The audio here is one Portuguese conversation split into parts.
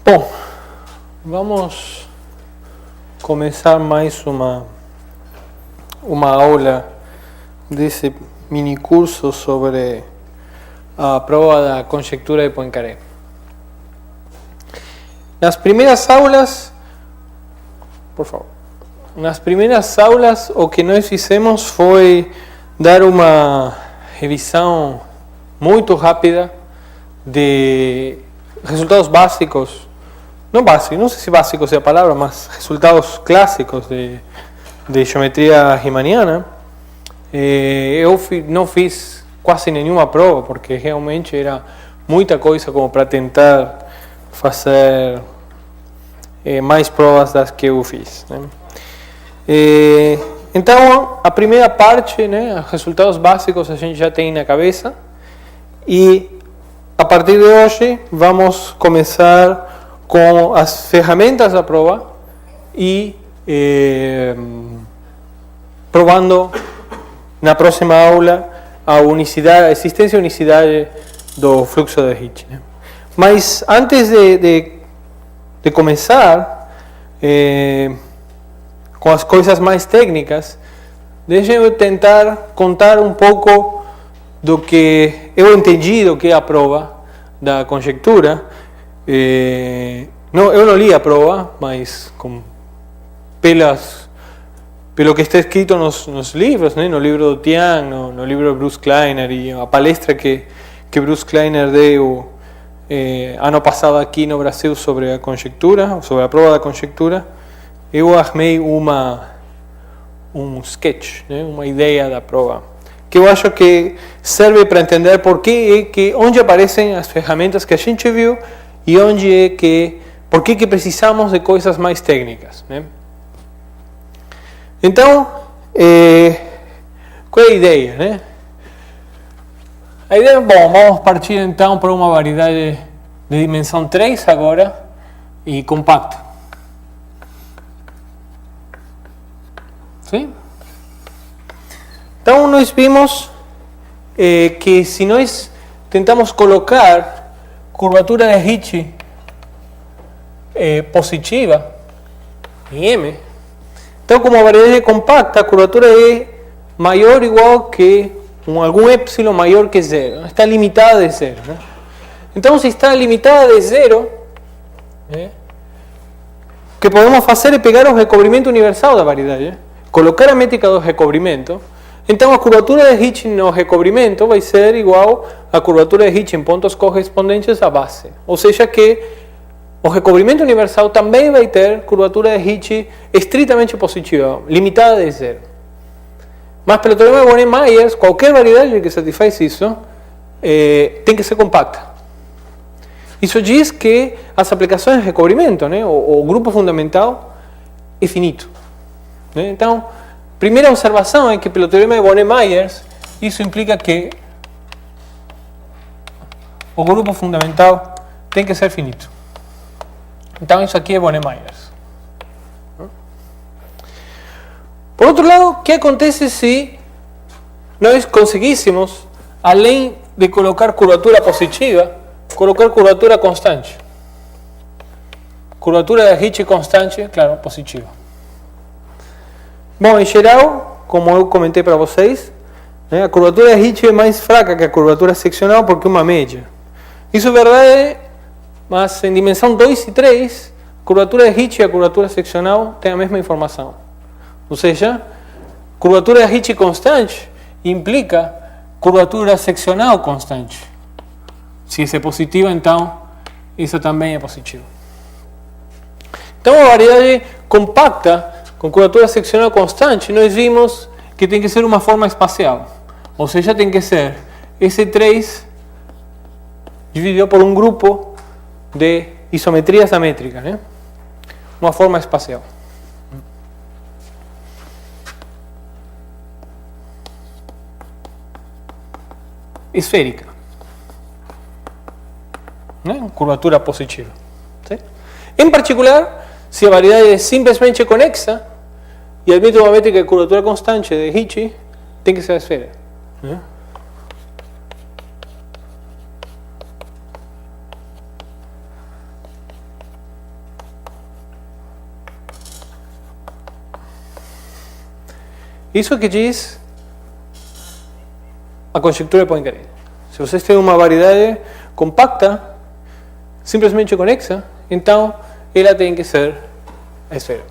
Bom, vamos começar mais uma aula desse mini curso sobre a prova da conjectura de Poincaré. Nas primeiras aulas, por favor, o que nós fizemos foi dar uma revisão muito rápida de resultados básicos. No sé si básicos es la palabra, mas resultados clássicos de geometria riemanniana. Eu não fiz quase nenhuma prova, porque realmente era muita coisa como para tentar fazer mais provas das que eu fiz, né? Então, a primeira parte, né, resultados básicos a gente já tem na cabeça, e a partir de hoje vamos começar com as ferramentas da prova e provando na próxima aula a existência e unicidade do fluxo de Hitch, né? Mas antes de começar com as coisas mais técnicas, deixem eu tentar contar um pouco do que eu entendi do que é a prova da conjectura. Eu não li a prova, mas pelo que está escrito nos livros, né? No livro do Tian, no livro de Bruce Kleiner, e a palestra que Bruce Kleiner deu ano passado aqui no Brasil sobre a conjectura, sobre a prova da conjectura, eu armei um sketch, né? Uma ideia da prova, que eu acho que serve para entender onde aparecem as ferramentas que a gente viu e por que precisamos de coisas mais técnicas, né? Então, qual é a ideia, né? A ideia, bom, vamos partir então para uma variedade de dimensão 3 agora e compacta. Sim? Então, nós vimos que se nós tentamos colocar curvatura de Hitch positiva em M, então, como a variedade compacta, a curvatura é maior ou igual que algum epsilon maior que zero. Está limitada de zero, né? Então, se está limitada de zero, o que podemos fazer é pegar o recobrimento universal da variedade, colocar a métrica do recobrimento. Então, a curvatura de Hitch no recobrimento vai ser igual à curvatura de Hitch em pontos correspondentes à base. Ou seja que o recobrimento universal também vai ter curvatura de Hitch estritamente positiva, limitada de zero. Mas pelo teorema de Bonet-Myers, qualquer variedade que satisfaz isso tem que ser compacta. Isso diz que as aplicações de recobrimento, né, o grupo fundamental, é finito, né? Então, primeira observação é que pelo teorema de Bonet-Myers, isso implica que o grupo fundamental tem que ser finito. Então, isso aqui é Bonet-Myers. Por outro lado, o que acontece se nós conseguíssemos, além de colocar curvatura positiva, colocar curvatura constante? Curvatura de Hitch constante, claro, positiva. Bom, em geral, como eu comentei para vocês, né, a curvatura de Hitch é mais fraca que a curvatura seccional porque é uma média. Isso é verdade, mas em dimensão 2 e 3, a curvatura de Hitch e a curvatura seccional têm a mesma informação. Ou seja, curvatura de Hitch constante implica curvatura seccional constante. Se essa é positiva, então isso também é positivo. Então, a variedade compacta com curvatura seccional constante, nós vimos que tem que ser uma forma espacial. Ou seja, tem que ser S3 dividido por um grupo de isometrias da métrica, né? Uma forma espacial. Esférica, né? Curvatura positiva. ¿Sí? Em particular, se a variedade é simplesmente conexa e admite uma métrica de curvatura constante de Hitch, tem que ser a esfera, né? Isso que diz a conjectura de Poincaré. Se vocês têm uma variedade compacta, simplesmente conexa, então ela tem que ser a esfera.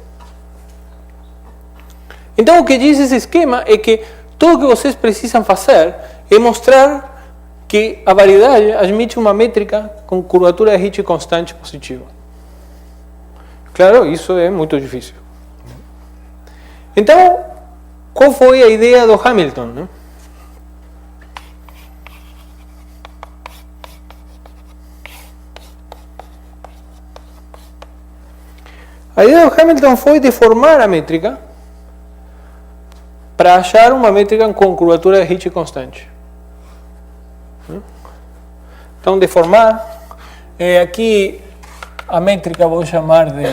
Então o que diz esse esquema é que tudo o que vocês precisam fazer é mostrar que a variedade admite uma métrica com curvatura de Ricci constante positiva. Claro, isso é muito difícil. Então, qual foi a ideia do Hamilton, né? A ideia do Hamilton foi deformar a métrica para achar uma métrica com curvatura de Ricci constante. Então, deformar, aqui a métrica vou chamar de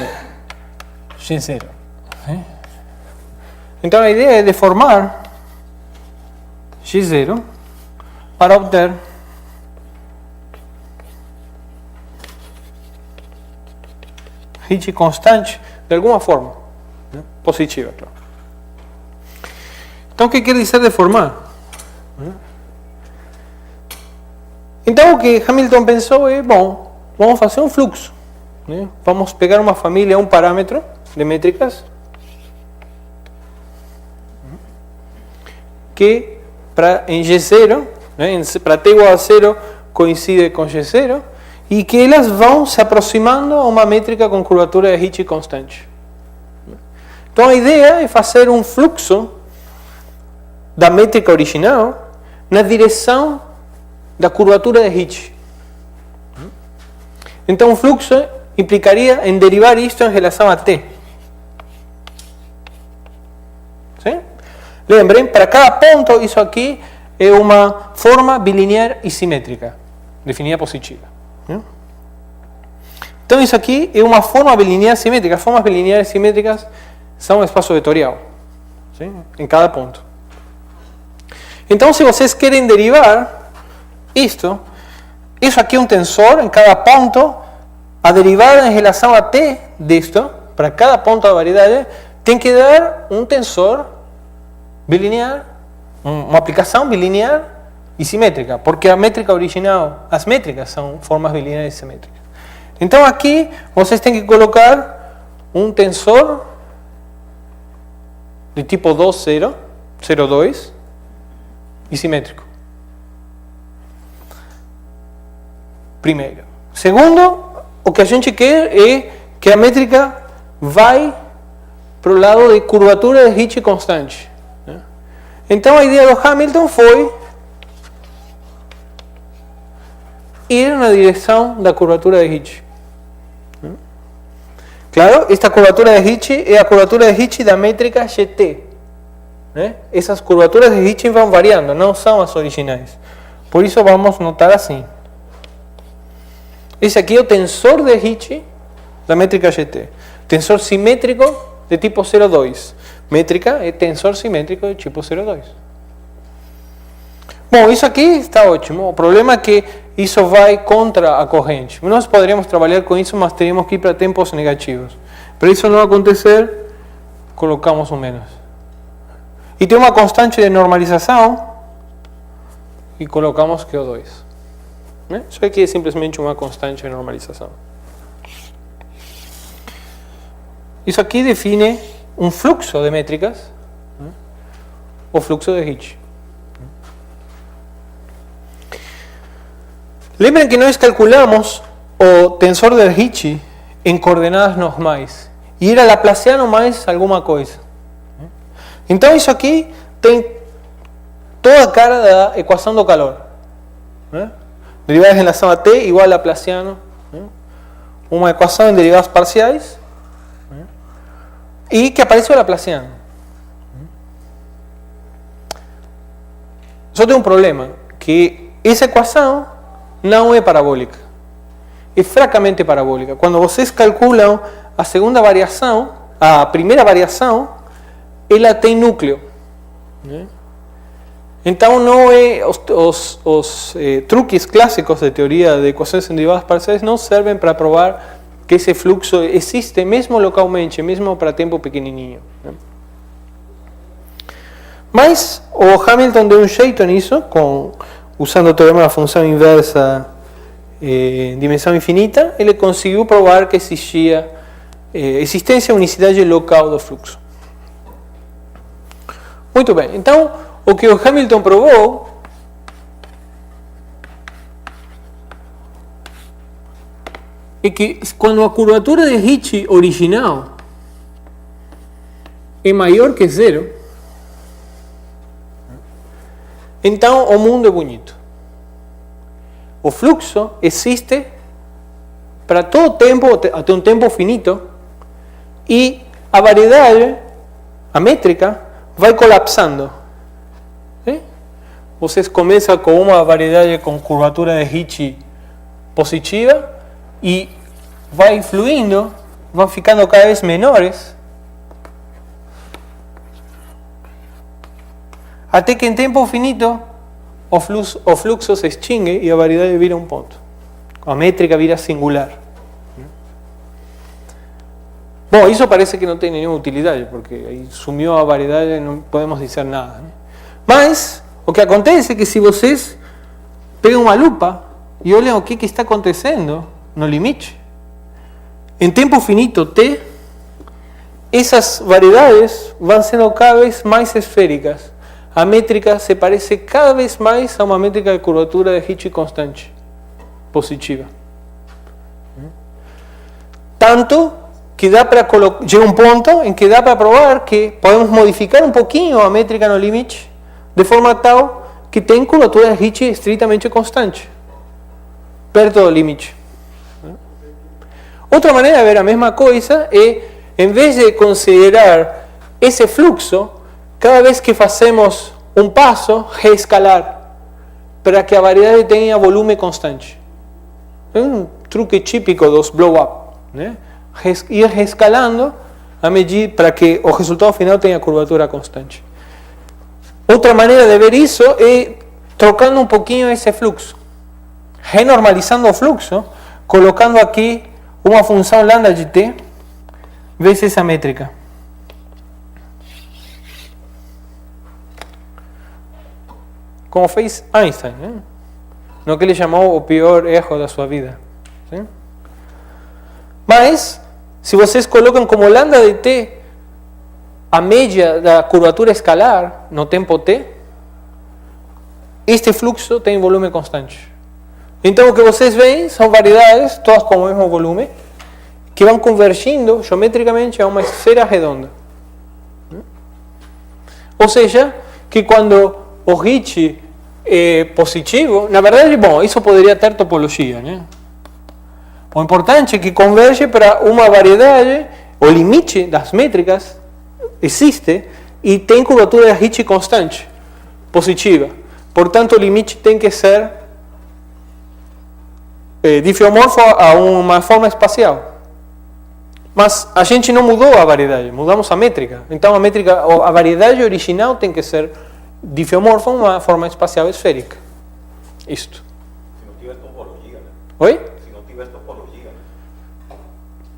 G0. Então, a ideia é deformar G0 para obter Ricci constante de alguma forma, né? Positiva, claro. Então, o que quer dizer deformar? Então, o que Hamilton pensou é, bom, vamos fazer um fluxo, né? Vamos pegar uma família, um parâmetro de métricas que em G0, né, para t igual a 0, coincide com G0 e que elas vão se aproximando a uma métrica com curvatura de Ricci constante. Então, a ideia é fazer um fluxo da métrica original na direção da curvatura de Ricci. Então, o fluxo implicaria em derivar isto em relação a t. Sim? Lembrem, para cada ponto, isso aqui é uma forma bilinear e simétrica, definida positiva. Então, isso aqui é uma forma bilinear simétrica. As formas bilineares simétricas são espaço vetorial, sim? Em cada ponto. Então, se vocês querem derivar isto, isso aqui é um tensor em cada ponto, a derivada em relação a t disto, para cada ponto da variedade, tem que dar um tensor bilinear, uma aplicação bilinear e simétrica, porque a métrica original, as métricas são formas bilineares e simétricas. Então aqui vocês têm que colocar um tensor de tipo 2, 0, 0, 2 e simétrico. Primeiro. Segundo, o que a gente quer é que a métrica vai para o lado de curvatura de Ricci constante. Então a ideia do Hamilton foi ir na direção da curvatura de Ricci. Claro, esta curvatura de Ricci é a curvatura de Ricci da métrica GT. Essas curvaturas de Ricci vão variando, não são as originais. Por isso vamos notar assim. Esse aqui é o tensor de Ricci da métrica GT. Tensor simétrico de tipo 0,2. Métrica é tensor simétrico de tipo 0,2. Bom, isso aqui está ótimo. O problema é que isso vai contra a corrente. Nós poderíamos trabalhar com isso, mas teríamos que ir para tempos negativos. Para isso não acontecer, colocamos um menos. E tem uma constante de normalização e colocamos Q2. Isso aqui é simplesmente uma constante de normalização. Isso aqui define um fluxo de métricas, o fluxo de Ricci. Lembrem que nós calculamos o tensor de Ricci em coordenadas normais e era laplaciano mais alguma coisa. Então isso aqui tem toda a cara da equação do calor. Derivada em relação a t igual a laplaciano. Uma equação em derivadas parciais e que aparece o laplaciano. Só tem um problema, que essa equação não é parabólica. É fracamente parabólica. Quando vocês calculam a segunda variação, a primeira variação, ela tem núcleo. Então não é os truques clássicos de teoria de equações em derivadas parciais não servem para provar que esse fluxo existe mesmo localmente, mesmo para tempo pequenininho. Mas o Hamilton deu um jeito nisso, usando o teorema da função inversa dimensão infinita, ele conseguiu provar que existia existência unicidade local do fluxo. Muito bem, então o que o Hamilton provou é que quando a curvatura de Ricci original é maior que zero, então o mundo é bonito. O fluxo existe para todo tempo, até um tempo finito, e a variedade, a métrica, vai colapsando. Sim? Vocês começam com uma variedade com curvatura de Ricci positiva e vai fluindo, vão ficando cada vez menores, até que em tempo finito o fluxo se extingue e a variedade vira um ponto. A métrica vira singular. Bom, isso parece que não tem nenhuma utilidade, porque aí sumiu a variedade e não podemos dizer nada. Né? Mas o que acontece é que se vocês pegam uma lupa e olham o que está acontecendo no limite, em tempo finito t, essas variedades vão sendo cada vez mais esféricas. A métrica se parece cada vez mais a uma métrica de curvatura de Ricci constante, positiva. Tanto que chega um ponto em que dá para provar que podemos modificar um pouquinho a métrica no limite, de forma tal que tem curvatura de Ricci estritamente constante, perto do limite. Outra maneira de ver a mesma coisa é, em vez de considerar esse fluxo, cada vez que fazemos um passo, reescalar, para que a variedade tenha volume constante. É um truque típico dos blow-up, né? Ir reescalando a medida para que o resultado final tenha curvatura constante. Outra maneira de ver isso é trocando um pouquinho esse fluxo, renormalizando o fluxo, colocando aqui uma função lambda de t vezes essa métrica. Como fez Einstein, né? No que ele chamou o pior erro da sua vida. Sim? Mas, se vocês colocam como lambda de t a média da curvatura escalar no tempo t, este fluxo tem volume constante. Então, o que vocês veem são variedades, todas com o mesmo volume, que vão convergindo geometricamente a uma esfera redonda. Ou seja, que quando o Ricci é positivo, na verdade, bom, isso poderia ter topologia, né? O importante é que converge para uma variedade, o limite das métricas existe e tem curvatura de Ricci constante, positiva. Portanto, o limite tem que ser difiomorfo a uma forma espacial. Mas a gente não mudou a variedade, mudamos a métrica. Então a variedade original tem que ser difiomorfa a uma forma espacial esférica. Isto. Se não tiver topologia, né? Oi? Se não tiver topologia, né?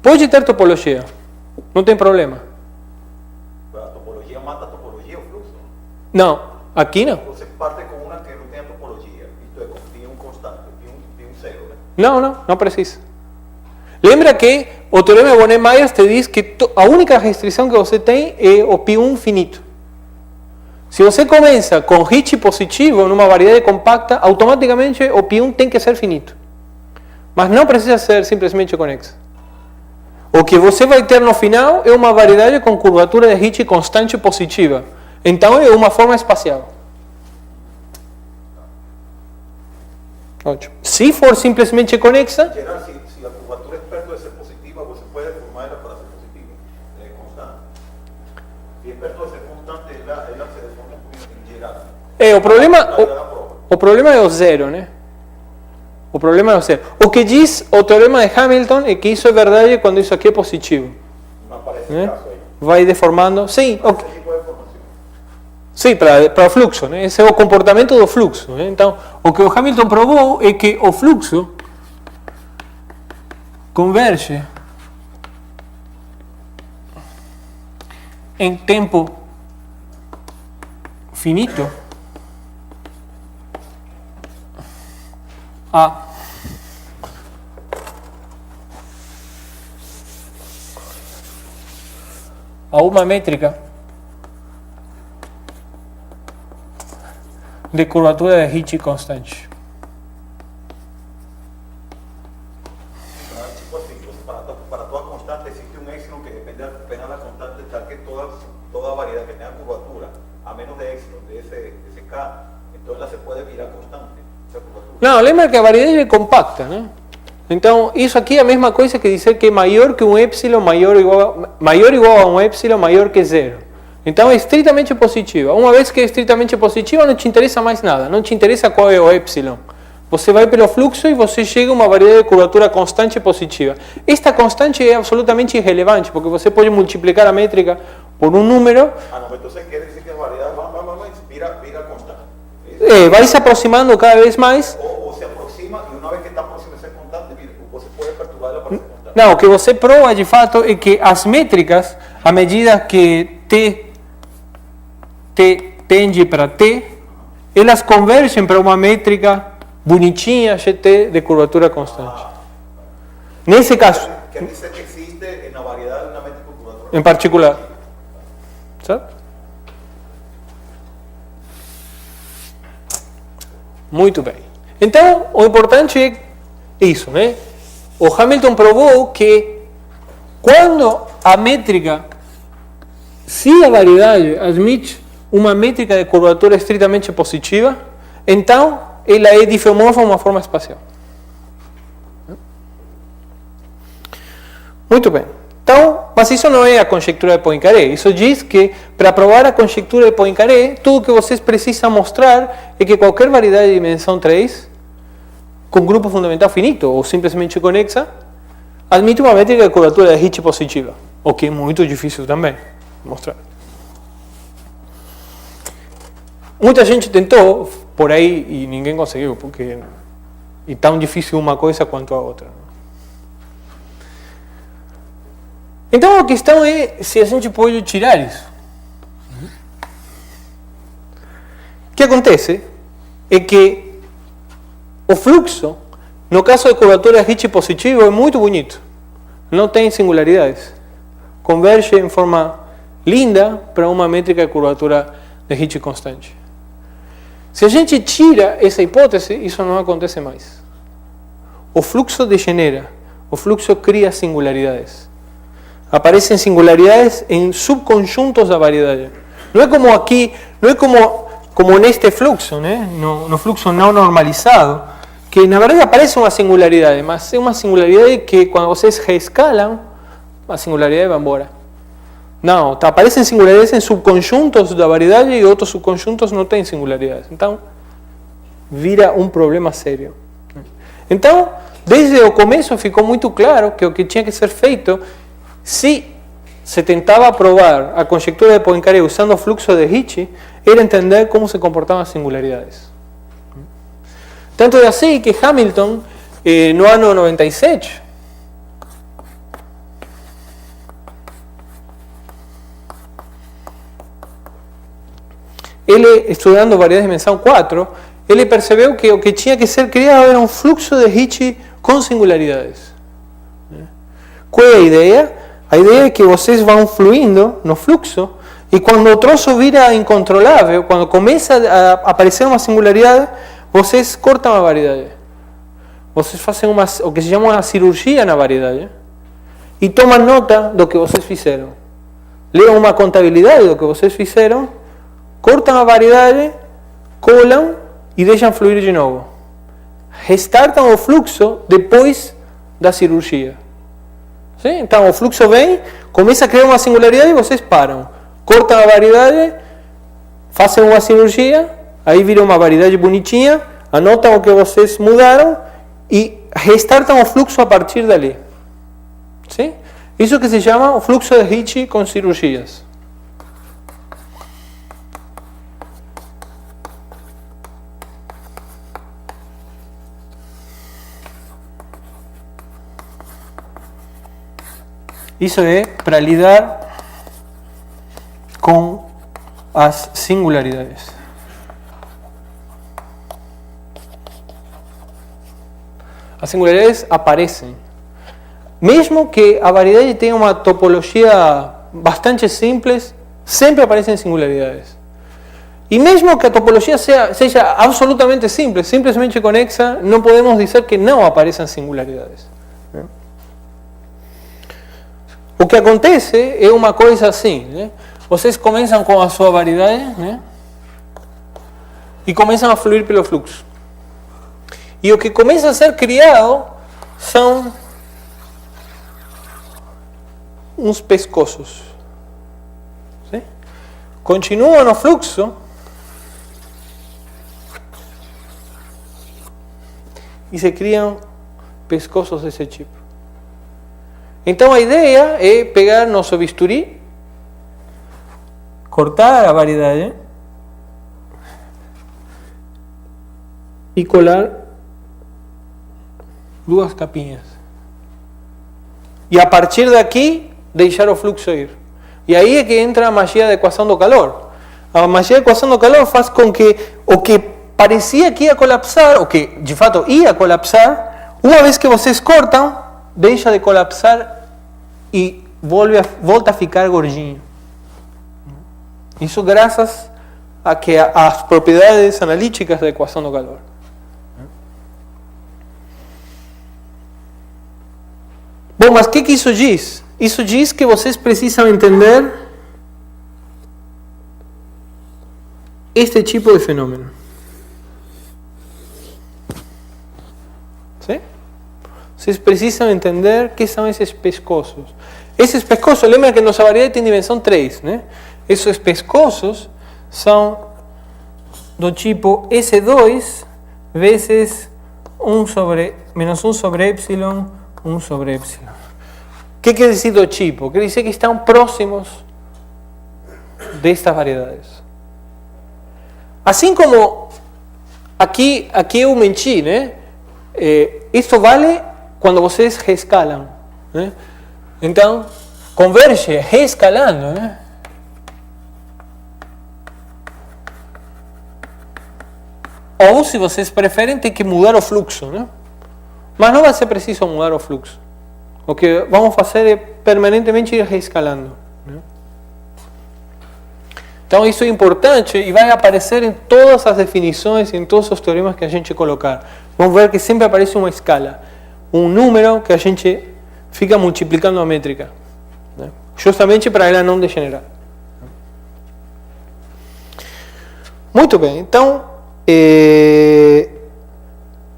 Pode ter topologia, não tem problema. A topologia mata a topologia, o fluxo? Não, aqui não. Você parte com uma que não tem a topologia. Isto é, tem um constante, tem um zero, né? Não precisa. Lembra que o teorema de Bonnet-Myers te diz que a única restrição que você tem é o π1 finito. Se você começa com Ricci positivo numa variedade compacta, automaticamente o π1 tem que ser finito. Mas não precisa ser simplesmente conexa. O que você vai ter no final é uma variedade com curvatura de Ricci constante positiva. Então é uma forma espacial. Ótimo. Se for simplesmente conexa... Em geral, se a curvatura é perto de ser positiva, você pode formar ela para ser positiva. É constante. Se é perto de ser constante, ela se deforma em geral. O problema é o zero, né? O problema é o zero. O que diz o teorema de Hamilton é que isso é verdade quando isso aqui é positivo. Não aparece Né? caso aí. Vai deformando. Sim, Esse tipo de informação. sim, para o fluxo, né? Esse é o comportamento do fluxo. Né? Então, o que o Hamilton provou é que o fluxo converge em tempo finito a uma métrica de curvatura de Ricci constante. Tipo assim, para toda constante existe un epsilon que depende apenas de la constante tal que toda variedad que tenga curvatura a menos de epsilon de ese K, entonces se puede virar constante essa curvatura. Não, lembra que a variedade é compacta, né? Então, isso aqui é a mesma coisa que dizer que é maior que um epsilon, maior ou igual a um epsilon, maior que zero. Então, é estritamente positiva. Uma vez que é estritamente positiva, não te interessa mais nada. Não te interessa qual é o epsilon. Você vai pelo fluxo e você chega a uma variedade de curvatura constante positiva. Esta constante é absolutamente irrelevante, porque você pode multiplicar a métrica por um número. Ah, não, então quer dizer que a variedade vira constante. Vai se aproximando cada vez mais. Ou se aproxima e uma vez que está próximo a ser constante, você pode perturbar ela para ser constante. Não, o que você prova de fato é que as métricas, à medida que t tende para t, elas convergem para uma métrica bonitinha, GT, de curvatura constante. Nesse caso, Quer dizer que existe na variedade uma métrica de curvatura em particular. Certo? Muito bem. Então, o importante é isso, né? O Hamilton provou que quando a métrica, se a variedade admite uma métrica de curvatura estritamente positiva, então ela é difeomorfa de uma forma espacial. Muito bem. Então, mas isso não é a conjectura de Poincaré. Isso diz que, para provar a conjectura de Poincaré, tudo que vocês precisam mostrar é que qualquer variedade de dimensão 3, com grupo fundamental finito ou simplesmente conexa, admite uma métrica de curvatura de Ricci positiva, o que é muito difícil também mostrar. Muita gente tentou por aí e ninguém conseguiu, porque é tão difícil uma coisa quanto a outra. Então a questão é se a gente pode tirar isso. O que acontece é que o fluxo, no caso de curvatura Ricci positivo, é muito bonito. Não tem singularidades. Converge em forma linda para uma métrica de curvatura de Ricci constante. Se a gente tira essa hipótese, isso não acontece mais. O fluxo degenera, o fluxo cria singularidades. Aparecem singularidades em subconjuntos da variedade. Não é como aqui, não é como neste fluxo, né? No fluxo não normalizado, que na verdade aparece uma singularidade, mas é uma singularidade que quando vocês reescalam, a singularidade vai embora. Não, aparecem singularidades em subconjuntos da variedade e outros subconjuntos não têm singularidades. Então, vira um problema sério. Então, desde o começo ficou muito claro que o que tinha que ser feito, se se tentava provar a conjectura de Poincaré usando o fluxo de Ricci, era entender como se comportavam as singularidades. Tanto é assim que Hamilton, no ano 97, ele, estudando variedade de dimensão 4, ele percebeu que o que tinha que ser criado era um fluxo de Ricci com singularidades. Qual é a ideia? A ideia é que vocês vão fluindo no fluxo e quando o troço vira incontrolável, quando começa a aparecer uma singularidade, vocês cortam a variedade. Vocês fazem o que se chama uma cirurgia na variedade e tomam nota do que vocês fizeram. Leem uma contabilidade do que vocês fizeram, cortam a variedade, colam e deixam fluir de novo. Restartam o fluxo depois da cirurgia. Sim? Então o fluxo vem, começa a criar uma singularidade e vocês param. Cortam a variedade, fazem uma cirurgia, aí vira uma variedade bonitinha, anotam o que vocês mudaram e restartam o fluxo a partir dali. Sim? Isso que se chama o fluxo de Ricci com cirurgias. Isso é para lidar com as singularidades. As singularidades aparecem. Mesmo que a variedade tenha uma topologia bastante simples, sempre aparecem singularidades. E mesmo que a topologia seja absolutamente simples, simplesmente conexa, não podemos dizer que não apareçam singularidades. O que acontece é uma coisa assim, né? Vocês começam com a sua variedade, né? E começam a fluir pelo fluxo. E o que começa a ser criado são uns pescoços. Sim? Continuam no fluxo e se criam pescoços desse tipo. Então a ideia é pegar nosso bisturi, cortar a variedade e colar duas capinhas. E a partir daqui, deixar o fluxo ir. E aí é que entra a magia da equação do calor. A magia da equação do calor faz com que o que parecia que ia colapsar, o que de fato ia colapsar, uma vez que vocês cortam, deixa de colapsar e volta a ficar gordinho. Isso graças a que as propriedades analíticas da equação do calor. Bom, mas o que isso diz? Isso diz que vocês precisam entender este tipo de fenômeno. Sim? Vocês precisam entender que são esses pescoços. Esses pescoços, lembra que nossa variedade tem dimensão 3, né? Esses pescoços são do tipo S2 vezes 1 sobre, menos 1 sobre epsilon, 1 sobre epsilon. O que quer dizer do tipo? Quer dizer que estão próximos destas variedades. Assim como aqui eu menti, né? Isso vale quando vocês reescalam, né? Então, converge reescalando, né? Ou, se vocês preferem, tem que mudar o fluxo, né? Mas não vai ser preciso mudar o fluxo. O que vamos fazer é permanentemente ir reescalando, né? Então isso é importante e vai aparecer em todas as definições, em todos os teoremas que a gente colocar. Vamos ver que sempre aparece uma escala, um número que a gente fica multiplicando a métrica, né? Justamente para ela não degenerar. Muito bem, então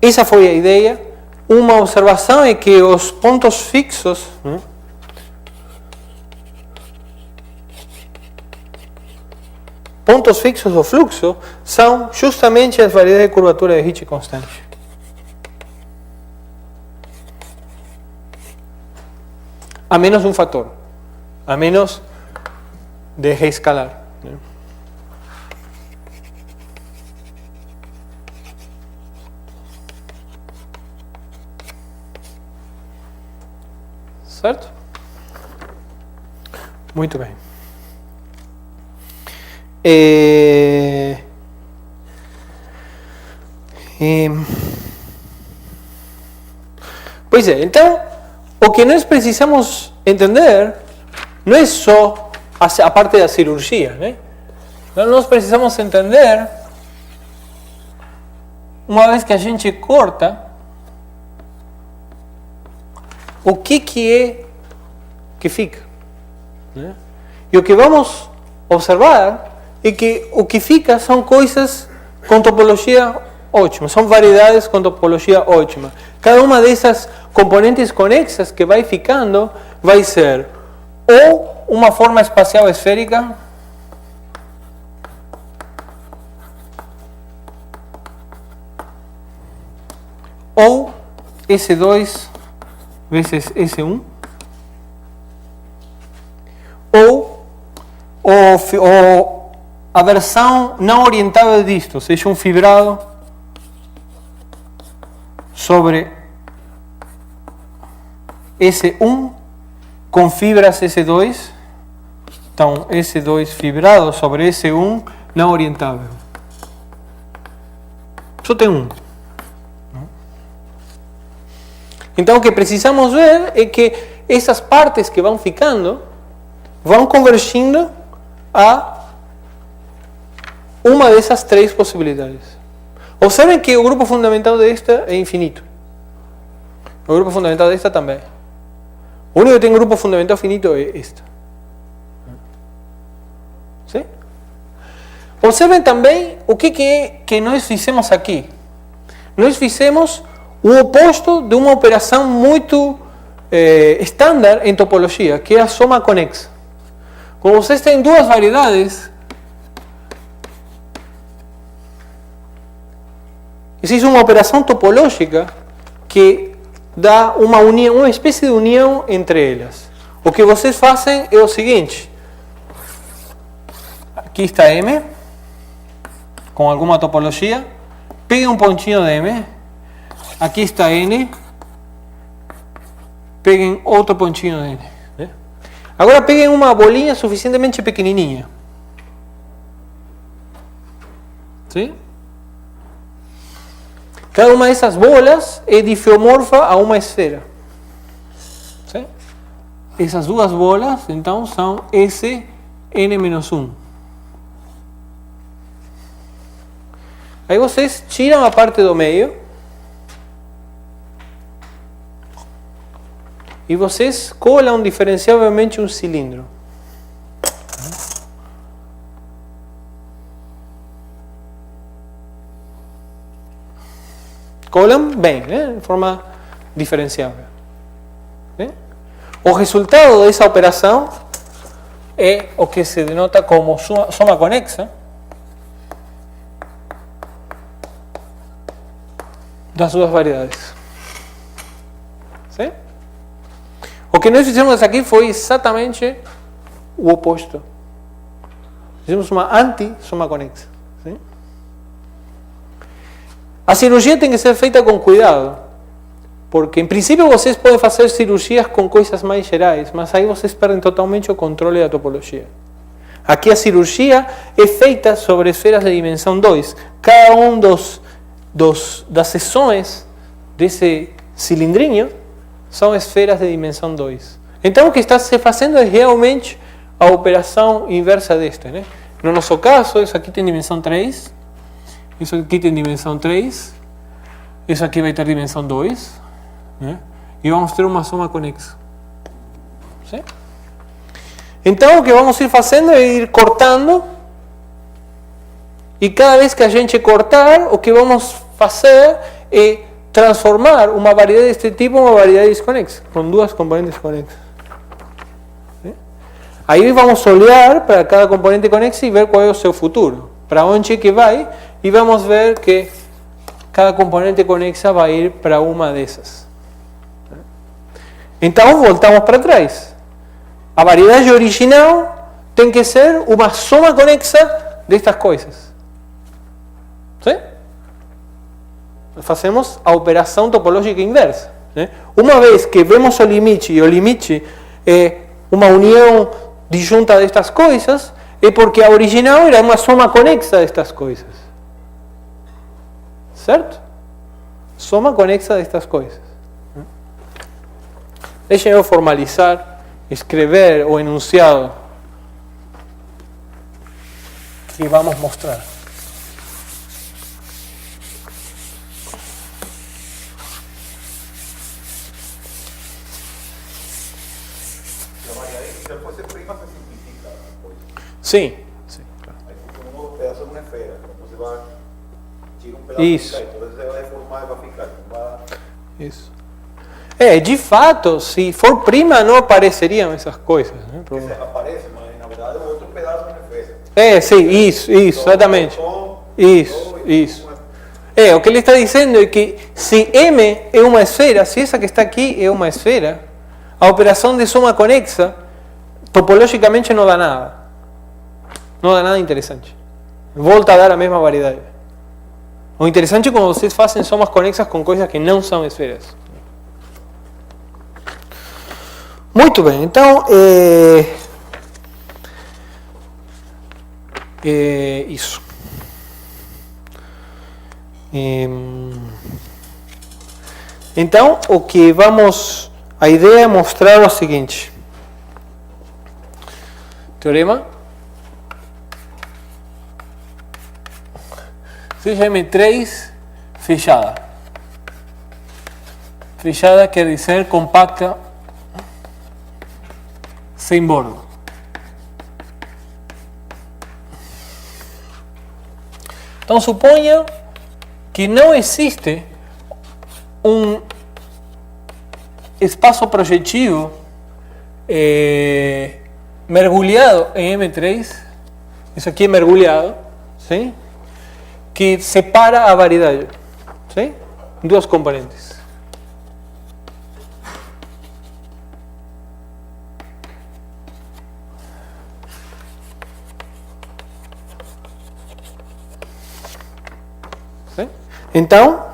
essa foi a ideia. Uma observação é que os pontos fixos, né, pontos fixos do fluxo são justamente as variedades de curvatura de Ricci constante. A menos um fator, a menos de reescalar, né? Certo? Muito bem. Pois é, então, o que nós precisamos entender não é só a parte da cirurgia, né? Nós precisamos entender, uma vez que a gente corta, o que é que fica, né? E o que vamos observar é que o que fica são coisas com topologia ótima, são variedades com topologia ótima. Cada uma dessas componentes conexas que vai ficando vai ser ou uma forma espacial esférica, ou S2 vezes S1, ou a versão não orientável disto, seja um fibrado sobre S1 com fibras S2 Então, S2 fibrado sobre S1 não orientável. Só tem um. Então, o que precisamos ver é que essas partes que vão ficando vão convergindo a uma dessas três possibilidades. Observem que o grupo fundamental desta é infinito. O grupo fundamental desta também. O único que tem grupo fundamental finito é esta. Sim? Observem também o que nós fizemos aqui. Nós fizemos o oposto de uma operação muito estándar em topologia, que é a soma conexa. Como vocês têm duas variedades, existe uma operação topológica que dá uma união, uma espécie de união entre elas. O que vocês fazem é o seguinte: aqui está M, com alguma topologia, peguem um pontinho de M, aqui está N, peguem outro pontinho de N. Né? Agora peguem uma bolinha suficientemente pequenininha. Sim? Cada uma dessas bolas é difeomorfa a uma esfera. Sim? Essas duas bolas, então, são Sn-1. Aí vocês tiram a parte do meio e vocês colam diferenciavelmente um cilindro. Colam bem, né? De forma diferenciável. Né? O resultado dessa operação é o que se denota como soma conexa das duas variedades. Sim? O que nós fizemos aqui foi exatamente o oposto. Fizemos uma anti-soma conexa. Sim? A cirurgia tem que ser feita com cuidado, porque em princípio vocês podem fazer cirurgias com coisas mais gerais, mas aí vocês perdem totalmente o controle da topologia. Aqui a cirurgia é feita sobre esferas de dimensão 2. Cada um das seções desse cilindrinho são esferas de dimensão 2. Então o que está se fazendo é realmente a operação inversa desta. Né? No nosso caso, isso aqui tem dimensão 3. Isso aqui tem dimensão 3, isso aqui vai ter dimensão 2, né? E vamos ter uma soma conexa. Sim? Então, o que vamos ir fazendo é ir cortando, e cada vez que a gente cortar, o que vamos fazer é transformar uma variedade deste tipo em uma variedade desconexa, com duas componentes conexas. Sim? Aí vamos olhar para cada componente conexa e ver qual é o seu futuro, para onde é que vai. E vamos ver que cada componente conexa vai ir para uma dessas. Então, voltamos para trás. A variedade original tem que ser uma soma conexa destas coisas. Sim? Fazemos a operação topológica inversa. Né? Uma vez que vemos o limite, e o limite é uma união disjunta destas coisas, é porque a original era uma soma conexa destas coisas. Certo? Soma conexa destas coisas. Deixem eu formalizar, escrever o enunciado que vamos mostrar. Depois você prima, você simplifica a coisa. Sim. Sim, claro. Aí fica um pedaço de uma esfera. Depois você vai tirar um pedaço Isso. e então você vai reformar e vai ficar. Isso. De fato, se for prima, não apareceriam essas coisas. Né? Porque aparece, mas na verdade é outro pedaço de uma esfera. Sim, isso, exatamente. Isso. O que ele está dizendo é que se M é uma esfera, se essa que está aqui é uma esfera, a operação de soma conexa, topologicamente não dá nada. Não dá nada interessante. Volta a dar a mesma variedade. O interessante é quando vocês fazem somas conexas com coisas que não são esferas. Muito bem, então Isso. Então, a ideia é mostrar o seguinte. Teorema. Seja M3 fechada. Fechada quer dizer compacta, sem bordo. Então, suponha que não existe um espaço projetivo mergulhado em M3, isso aqui é mergulhado, sim? Que separa a variedade, sim? Duas componentes. Sim? Então,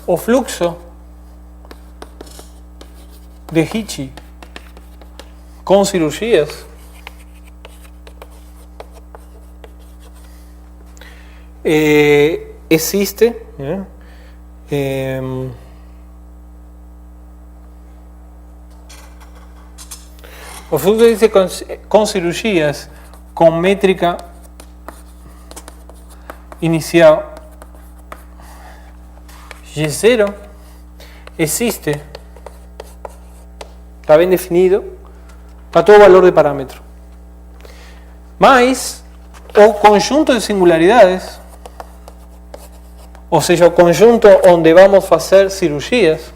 o fluxo de Ricci com cirurgias existe, né? O fluxo dice com cirurgias com métrica inicial G0 existe, está bem definido para todo valor de parâmetro. Mas o conjunto de singularidades, ou seja, o conjunto onde vamos fazer cirurgias,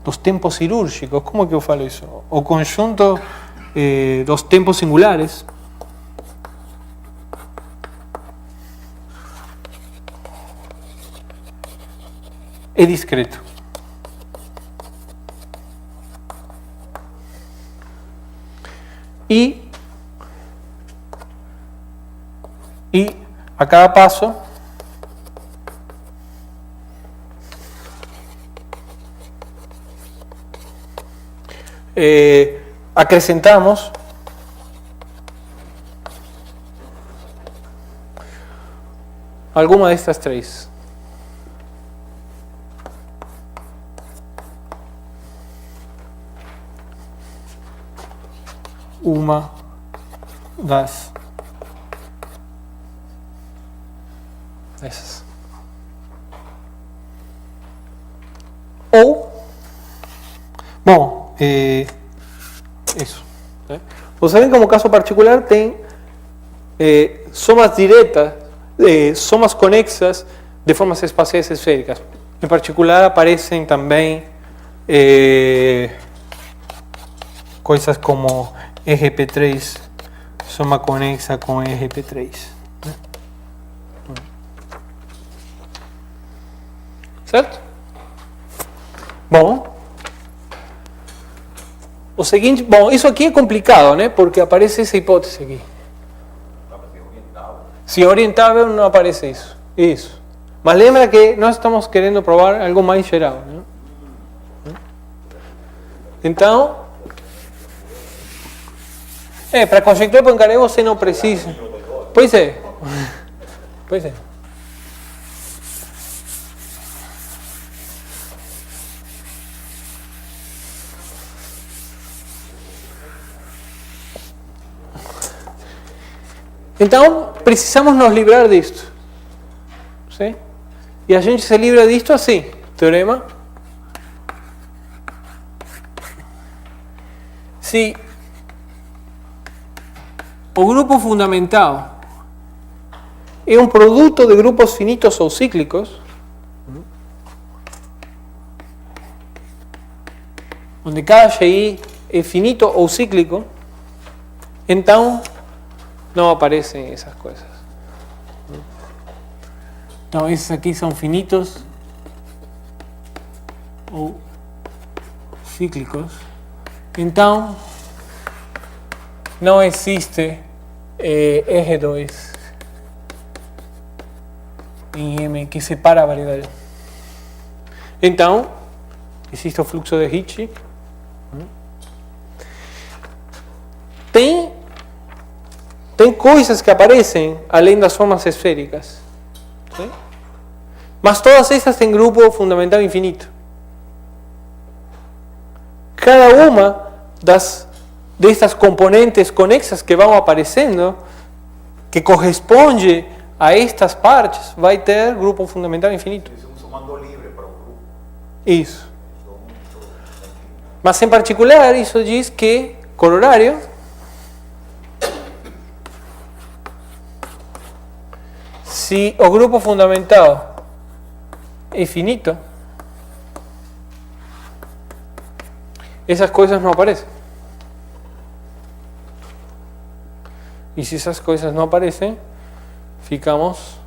dos tempos cirúrgicos, como que eu falo isso? O conjunto dos tempos singulares é discreto. E a cada passo acrescentamos alguma destas três. Uma das essas. Ou, bom, isso. Né? Você vê como caso particular tem somas diretas, somas conexas de formas espaciais esféricas. Em particular aparecem também coisas como EGP3, soma conexa com EGP3. Né? Certo? Bom, o seguinte, bom, isso aqui é complicado, né? Porque aparece essa hipótese aqui. Se é orientável, não aparece isso. Isso. Mas lembra que nós estamos querendo provar algo mais geral, né? Então, para conjectura Poincaré você não precisa. Pois é. Pois é. Então, precisamos nos livrar disto. Sim? E a gente se livra disto assim. Teorema. Se o grupo fundamental é um produto de grupos finitos ou cíclicos, onde cada GI é finito ou cíclico, então não aparecem essas coisas. Então esses aqui são finitos ou cíclicos. Então não existe R2 em M que separa a variedade. Então existe o fluxo de Ricci. Tem coisas que aparecem além das formas esféricas. ¿Sí? Mas todas essas têm grupo fundamental infinito. Cada uma destas componentes conexas que vão aparecendo, que corresponde a estas partes, vai ter grupo fundamental infinito. Isso é um comando livre para o grupo. Isso. Mas em particular, isso diz que corolário se o grupo fundamental é finito, essas coisas não aparecem. E se essas coisas não aparecem, ficamos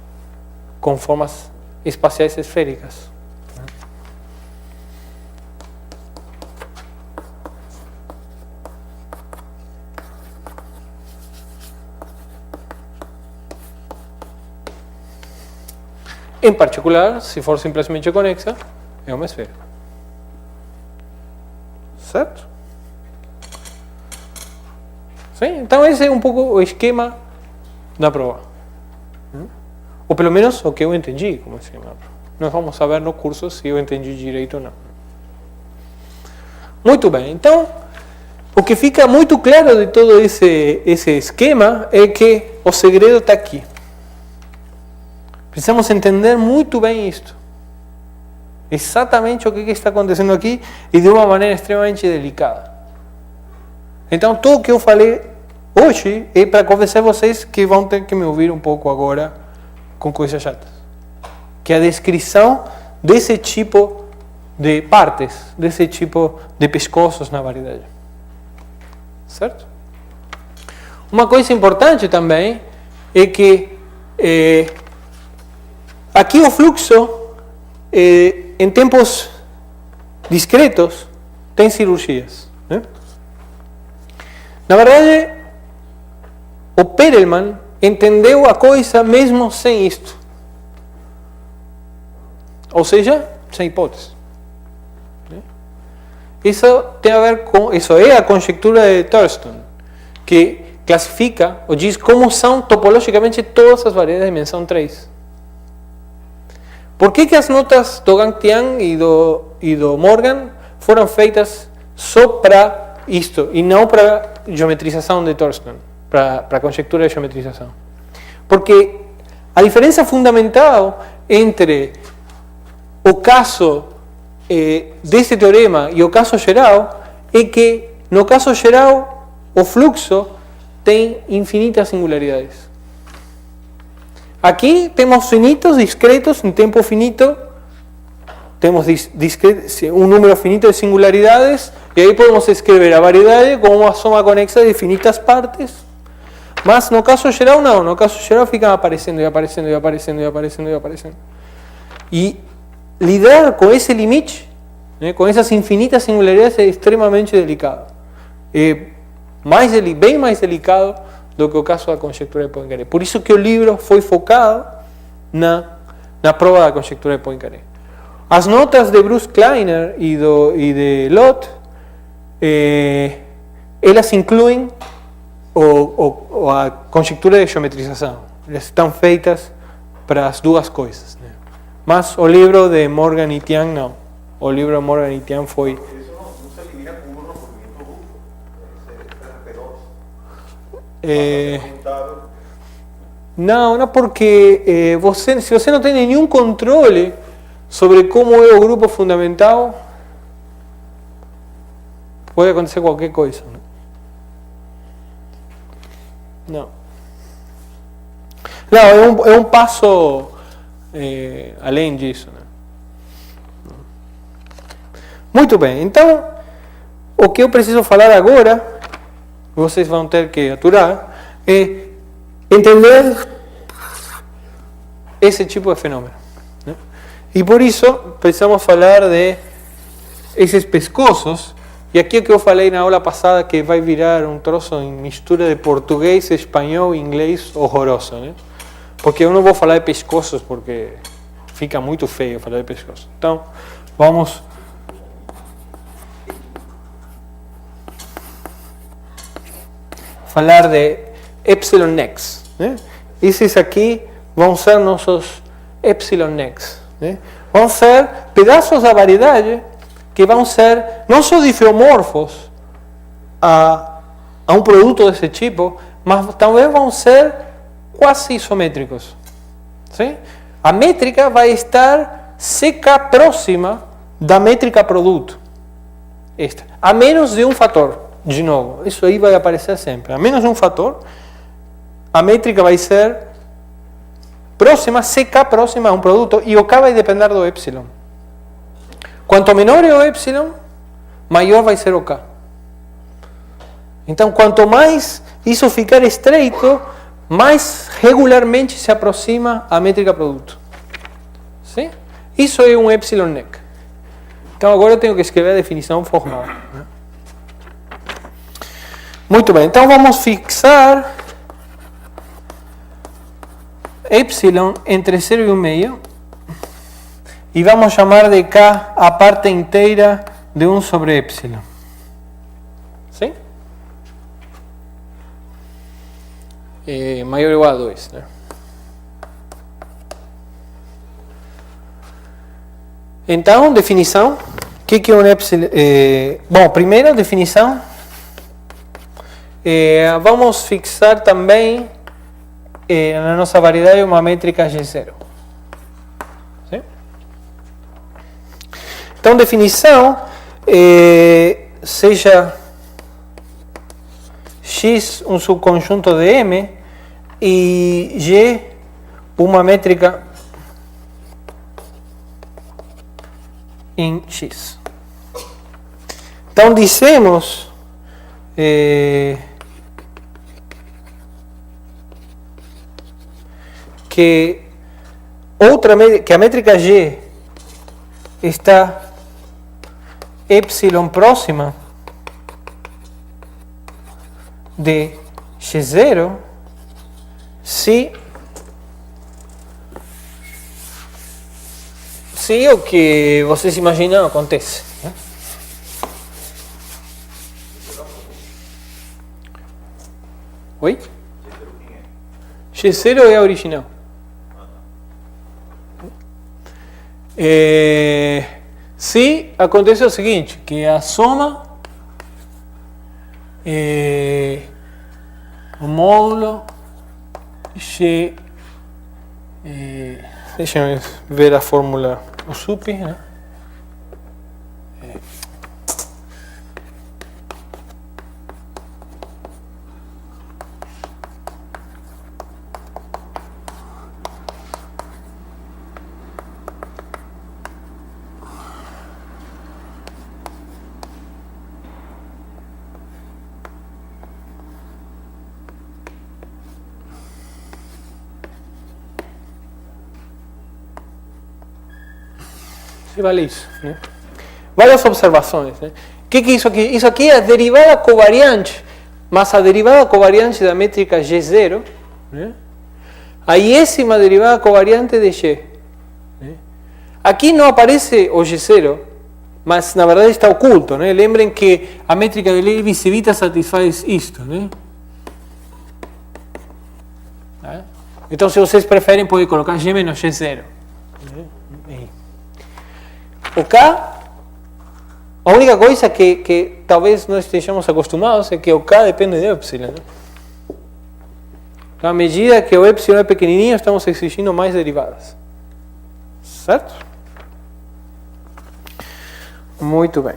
com formas espaciais esféricas. Em particular, se for simplesmente conexa, é uma esfera. Certo? Sim? Então esse é um pouco o esquema da prova. Ou pelo menos o que eu entendi como esquema da prova. Nós vamos saber no curso se eu entendi direito ou não. Muito bem. Então, o que fica muito claro de todo esse esquema é que o segredo está aqui. Precisamos entender muito bem isto. Exatamente o que está acontecendo aqui e de uma maneira extremamente delicada. Então, tudo o que eu falei hoje é para convencer vocês que vão ter que me ouvir um pouco agora com coisas chatas. Que é a descrição desse tipo de partes, desse tipo de pescoços na variedade. Certo? Uma coisa importante também é que aqui o fluxo, em tempos discretos, tem cirurgias. Né? Na verdade, o Perelman entendeu a coisa mesmo sem isto. Ou seja, sem hipótese. Isso tem a ver com... Isso é a conjectura de Thurston, que classifica ou diz como são topologicamente todas as variedades de dimensão 3. Por que as notas do Gang-Tian e do Morgan foram feitas só para isto e não para geometrização de Thurston, para a conjectura de geometrização? Porque a diferença fundamental entre o caso desse teorema e o caso geral é que no caso geral o fluxo tem infinitas singularidades. Aqui temos finitos, discretos, em tempo finito, temos um número finito de singularidades, e aí podemos escrever a variedade como uma soma conexa de finitas partes, mas no caso geral não, no caso geral ficam aparecendo e aparecendo e aparecendo e aparecendo e aparecendo. E lidar com esse limite, né, com essas infinitas singularidades é extremamente delicado. É bem mais delicado do que o caso da conjectura de Poincaré. Por isso que o livro foi focado na prova da conjectura de Poincaré. As notas de Bruce Kleiner e de Lott, elas incluem a conjectura de geometrização. Elas estão feitas para as duas coisas. Né? Mas o livro de Morgan e Tian não. O livro de Morgan e Tian foi... Isso não se elimina com um recorrimiento duplo. Não, porque se você não tem nenhum controle sobre como é o grupo fundamental, pode acontecer qualquer coisa. Não. Não, é um passo além disso. Né? Muito bem, então o que eu preciso falar agora, vocês vão ter que aturar, é entender esse tipo de fenômeno. Né? E por isso precisamos falar de esses pescoços, e aqui o que eu falei na aula passada, que vai virar um troço em mistura de português, espanhol e inglês horroroso. Né? Porque eu não vou falar de pescoços, porque fica muito feio falar de pescoços. Então, vamos falar de epsilon next. Né? Esses aqui vão ser nossos epsilon next. Né? Vão ser pedaços da variedade que vão ser não só difeomorfos a um produto desse tipo, mas também vão ser quase isométricos. Sim? A métrica vai estar seca próxima da métrica produto. Esta. A menos de um fator. De novo, isso aí vai aparecer sempre. A menos de um fator, a métrica vai ser próxima, seca próxima a um produto, e o K vai depender do epsilon. Quanto menor é o epsilon, maior vai ser o K. Então, quanto mais isso ficar estreito, mais regularmente se aproxima a métrica produto. Sim? Isso é um epsilon neck. Então, agora eu tenho que escrever a definição formal. Muito bem, então vamos fixar epsilon entre 0 e 1,5 e vamos chamar de K a parte inteira de 1 sobre epsilon. Sim? Maior ou igual a 2, né? Então, definição. O que é um epsilon? Bom, primeira definição. Vamos fixar também na nossa variedade uma métrica G0. Sim? Então, definição, seja X um subconjunto de M e G uma métrica em X. Então, dizemos que a métrica G está epsilon próxima de G0 se o que vocês imaginam acontece. Né? Oi? G0 é a original. Se acontece o seguinte, que a soma o módulo G, deixa eu ver a fórmula, o sup, né? Vale isso, né? Várias observações, né? O que é isso aqui? Isso aqui é a derivada covariante, mas a derivada covariante da métrica G0, né? A iésima derivada covariante de G. Né? Aqui não aparece o G0, mas na verdade está oculto, né? Lembrem que a métrica de Levi-Civita satisfaz isto, né? Então, se vocês preferem, podem colocar G menos G0. O K, a única coisa que talvez não estejamos acostumados é que o K depende de epsilon. Né? À medida que o epsilon é pequenininho, estamos exigindo mais derivadas. Certo? Muito bem.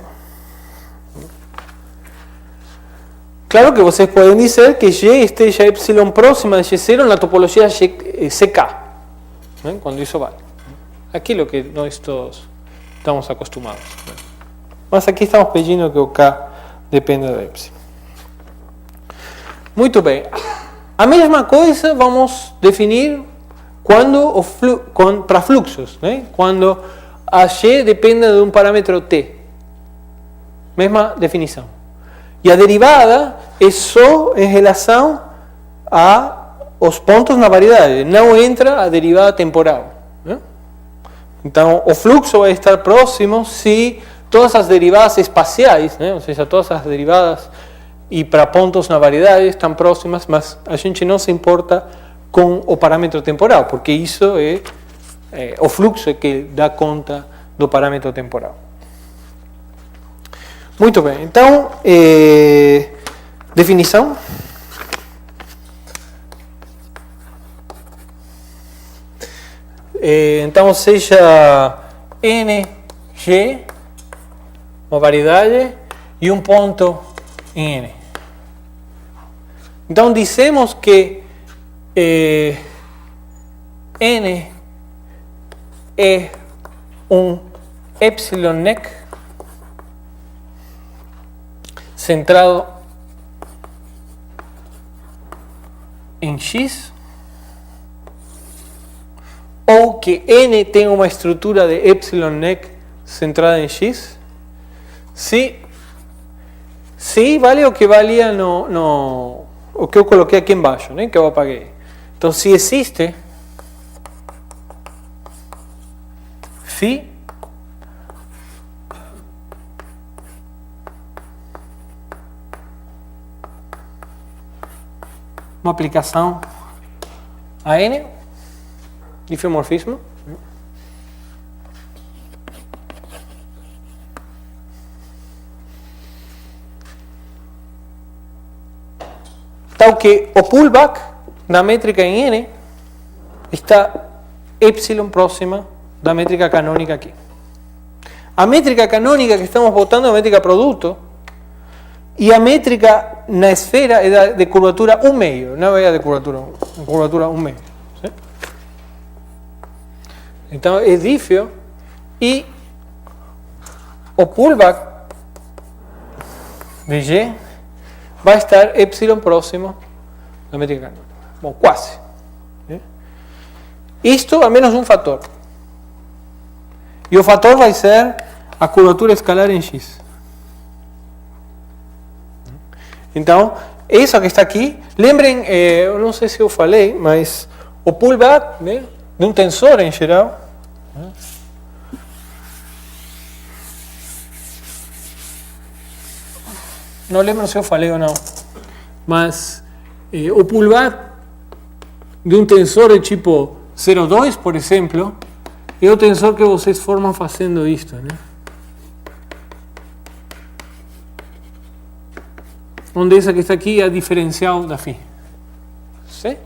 Claro que vocês podem dizer que G esteja epsilon próxima de G0 na topologia CK. Né? Quando isso vale. Aquilo que nós todos estamos acostumados. Né? Mas aqui estamos pedindo que o K dependa do epsilon. Muito bem. A mesma coisa vamos definir quando para fluxos, né? Quando a G depende de um parâmetro T. Mesma definição. E a derivada é só em relação aos pontos na variedade. Não entra a derivada temporal. Né? Então, o fluxo vai estar próximo se todas as derivadas espaciais, né? Ou seja, todas as derivadas e para pontos na variedade estão próximas, mas a gente não se importa com o parâmetro temporal, porque isso é o fluxo que dá conta do parâmetro temporal. Muito bem, então, definição. Então, seja NG, uma variedade, e um ponto em N. Então, dizemos que N é um epsilon nec centrado em X, ou que N tem uma estrutura de epsilon nec centrada em X, se vale o que valia o que eu coloquei aqui embaixo, né, que eu apaguei. Então, se existe phi uma aplicação a N, difeomorfismo, tal que o pullback na métrica em N está epsilon próxima da métrica canônica aqui. A métrica canônica que estamos botando é a métrica produto, e a métrica na esfera é de curvatura 1 meio, não é de curvatura 1 meio. ¿Sí? Então é dífeo, e o pullback de G vai estar epsilon próximo da métrica canônica. Bom, quase. ¿Sí? Isto a menos um fator. E o fator vai ser a curvatura escalar em X. Então, isso que está aqui, lembrem, eu não sei se eu falei, mas o pullback, né, de um tensor em geral, né, não lembro se eu falei ou não, mas o pullback de um tensor de tipo 0,2, por exemplo, é o tensor que vocês formam fazendo isto, né? Onde essa que está aqui é a diferencial da φ. ¿Sí?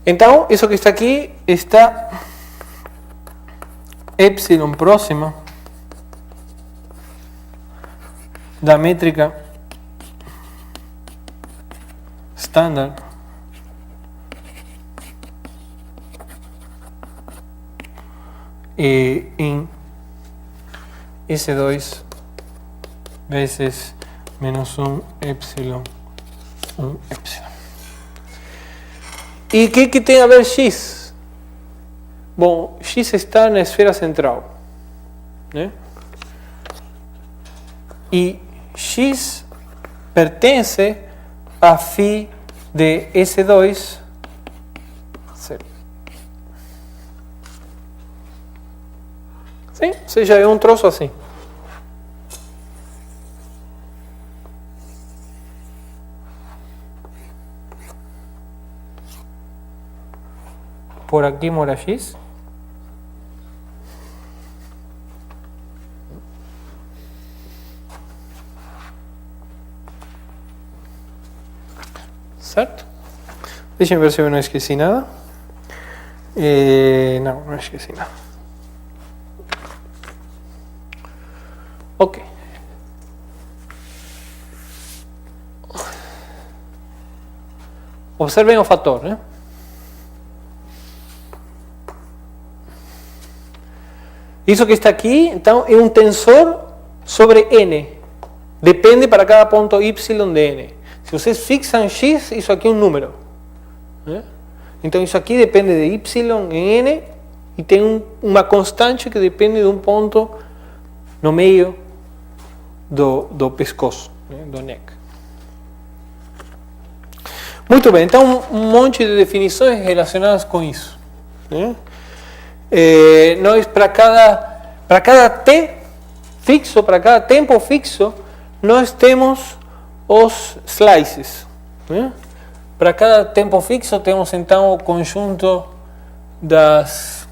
Então, isso que está aqui está epsilon próxima da métrica standard em S2 vezes menos 1 epsilon, 1 epsilon. E o que tem a ver X? Bom, X está na esfera central, né? E X pertence a φ de S2 0. Sim, ou seja, é um troço assim. Por aqui mora X. Certo? Deixa eu ver se eu não esqueci nada. Não esqueci nada. Ok. Observem o fator, né? Isso que está aqui, então, é um tensor sobre N. Depende para cada ponto Y de N. Se vocês fixam X, isso aqui é um número, né? Então, isso aqui depende de Y em N e tem uma constante que depende de um ponto no meio do pescoço, né, do neck. Muito bem, então um monte de definições relacionadas com isso, né? Nós para cada T fixo, para cada tempo fixo, nós temos os slices. Né? Para cada tempo fixo temos então o conjunto das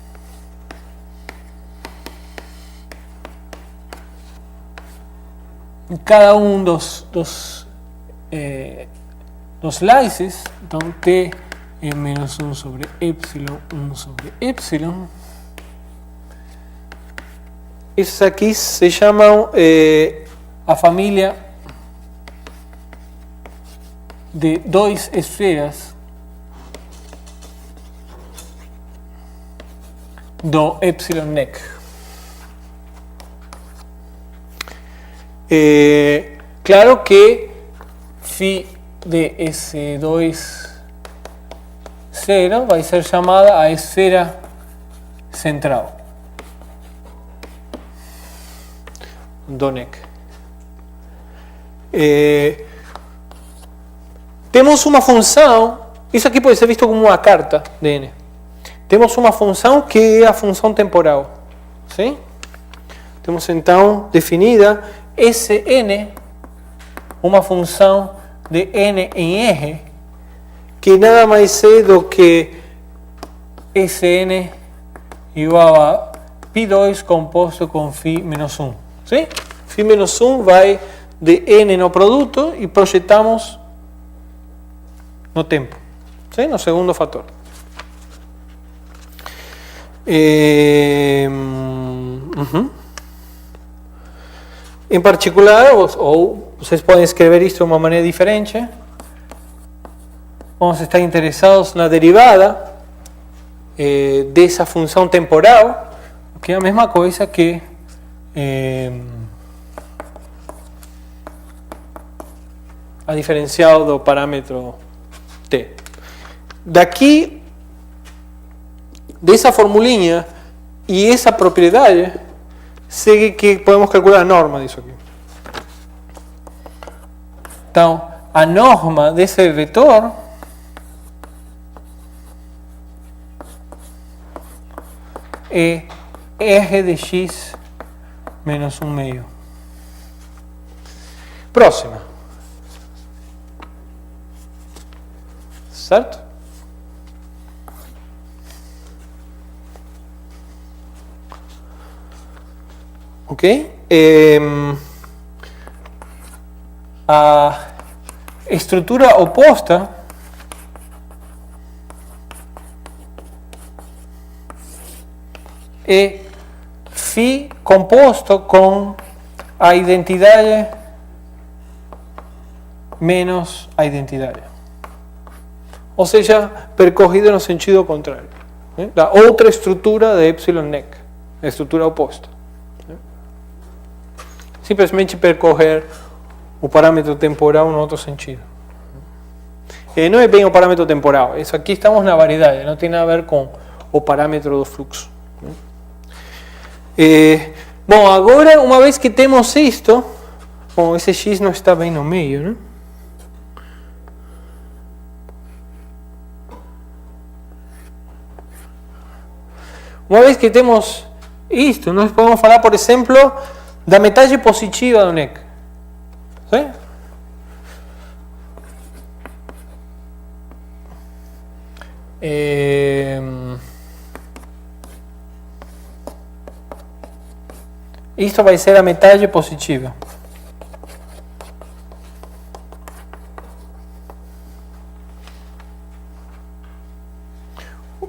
cada um dos slices, então t é menos 1 sobre epsilon, 1 sobre epsilon. Esses aqui se chamam a família de 2 esferas do epsilon neck. Claro que phi de S2 0 vai ser chamada a esfera central do neck. Temos uma função, isso aqui pode ser visto como uma carta de n. Temos uma função que é a função temporal. Sim? Temos então definida Sn, uma função de n em R, que nada mais é do que Sn igual a π2 composto com φ menos 1. Sim? Φ menos 1 vai de n no produto e projetamos no tempo, sim? No segundo fator. Em particular, ou vocês podem escrever isto de uma maneira diferente, vamos estar interessados na derivada dessa função temporal, que é a mesma coisa que a diferencial do parâmetro t. Daqui, dessa formulinha e essa propriedade, segue que podemos calcular a norma disso aqui. Então, a norma desse vetor é R de x menos 1 meio. Próxima. Certo? Ok? A estrutura oposta é φ composto com a identidade menos a identidade. Ou seja, percorrido no sentido contrário. Né? Da outra estrutura de epsilon neck, a estrutura oposta. Né? Simplesmente percorrer o parâmetro temporal no outro sentido. Não é bem o parâmetro temporal, isso aqui estamos na variedade, não tem nada a ver com o parâmetro do fluxo. Bom, agora, uma vez que temos isto, bom, esse x não está bem no meio, né? Uma vez que temos isto, nós podemos falar, por exemplo, da metade positiva do neck. Sim? Isto vai ser a metade positiva.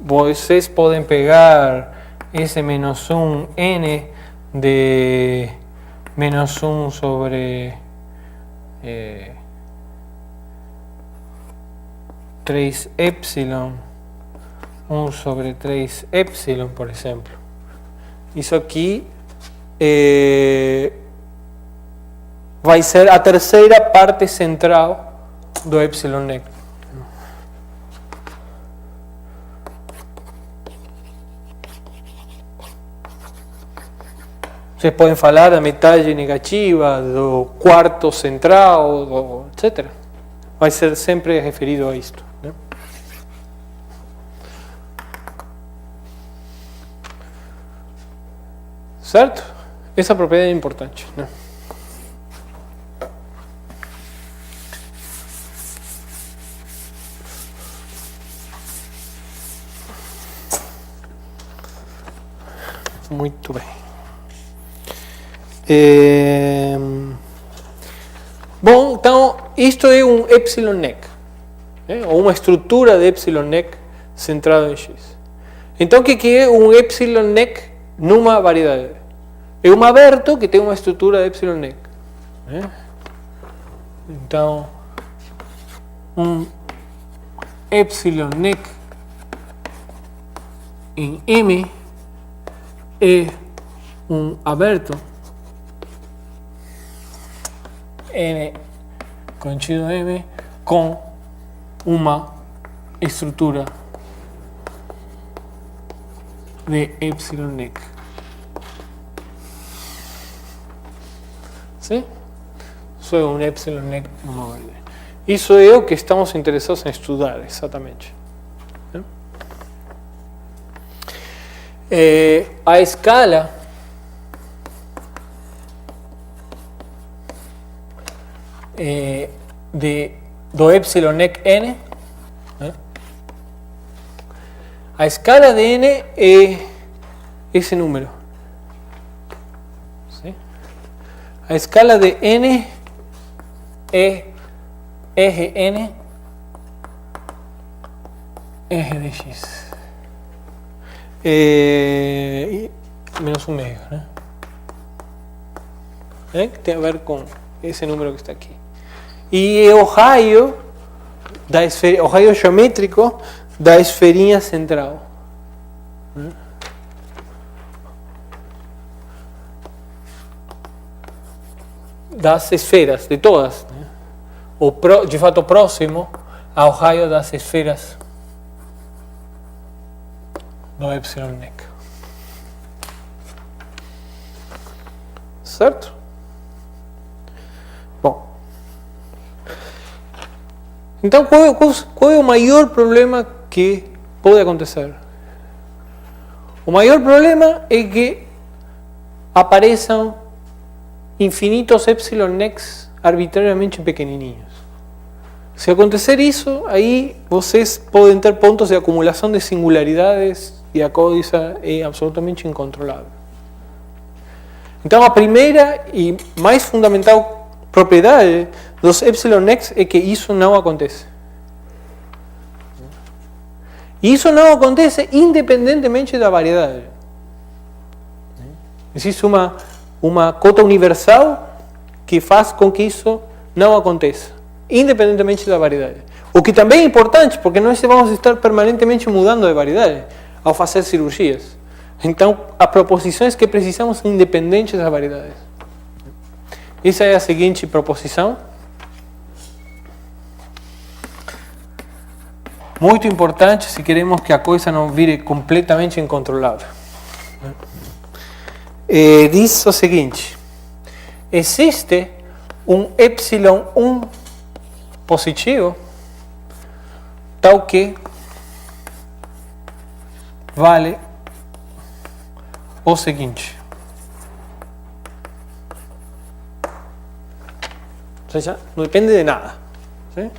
Vocês podem pegar esse menos 1 n de menos 1 sobre 3 epsilon, 1 sobre 3 epsilon, por exemplo. Isso aqui vai ser a terceira parte central do epsilon neck. Vocês podem falar da metade negativa, do quarto central, etc. Vai ser sempre referido a isto. Né? Certo? Essa propriedade é importante, né? Muito bem. Bom, então, isto é um epsilon nec, ou uma estrutura de epsilon nec centrado em x. Então, o que é um epsilon nec numa variedade? É um aberto que tem uma estrutura de epsilon nec. Então, um epsilon nec em M é um aberto N contido M com uma estrutura de epsilon nec. Sim? Isso é um epsilon nec numa variedade. Isso é o que estamos interessados em estudar, exatamente. A escala do epsilon nec n, a escala de n é esse número. ¿Sí? A escala de n é eje n, eje de x. Menos um meio, né? Que tem a ver com esse número que está aqui. E o raio o raio geométrico da esferinha central. Das esferas, de todas. De fato próximo ao raio das esferas do epsilon nec. Certo? Bom. Então, qual é o maior problema que pode acontecer? O maior problema é que apareçam infinitos epsilon necs arbitrariamente pequenininhos. Se acontecer isso, aí vocês podem ter pontos de acumulação de singularidades e a coisa é absolutamente incontrolável. Então, a primeira e mais fundamental propriedade dos epsilon necs é que isso não acontece. E isso não acontece independentemente da variedade. Existe uma cota universal que faz com que isso não aconteça, independentemente da variedade. O que também é importante, porque nós vamos estar permanentemente mudando de variedade ao fazer cirurgias. Então, as proposições que precisamos são independentes das variedades. Essa é a seguinte proposição. Muito importante se queremos que a coisa não vire completamente incontrolável. Diz o seguinte: existe um epsilon 1 positivo tal que vale o seguinte. Ou seja, não depende de nada. ¿Sí?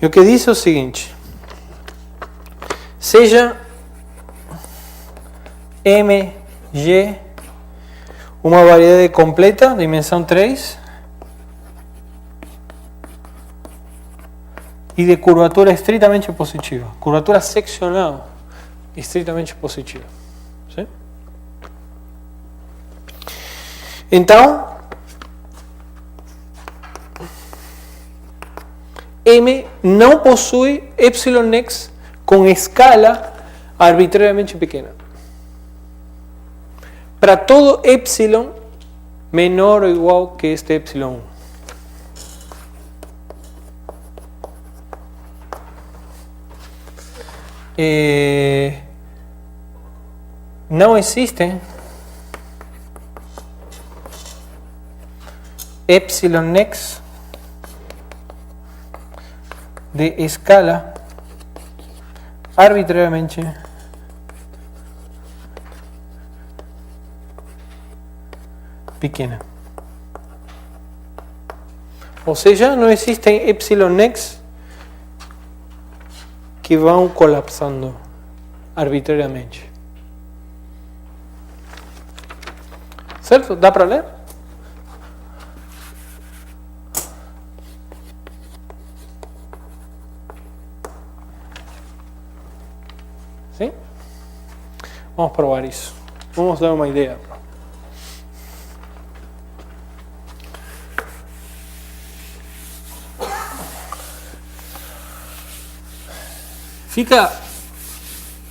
E o que diz é o seguinte: seja MG uma variedade completa, dimensão 3, e de curvatura estritamente positiva, curvatura seccional estritamente positiva. ¿Sí? Então, M não possui epsilon necs com escala arbitrariamente pequena. Para todo epsilon menor ou igual que este epsilon 1. Não existem epsilon necs de escala arbitrariamente pequena. Ou seja, não existem epsilon-x que vão colapsando arbitrariamente. Certo? Dá para ler? Sim? Vamos provar isso. Vamos dar uma ideia.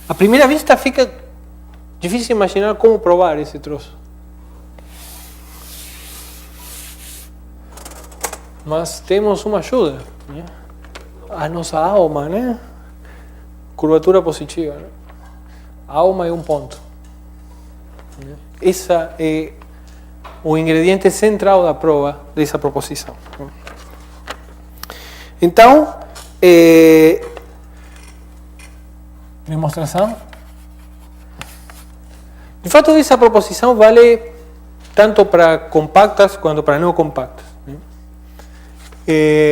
À primeira vista fica difícil imaginar como provar esse troço. Mas temos uma ajuda, né? A nossa alma, né? Curvatura positiva, né? A alma é um ponto. Né? Esse é o ingrediente central da prova dessa proposição. Então, demonstração. De fato, essa proposição vale tanto para compactas quanto para não compactas. Né?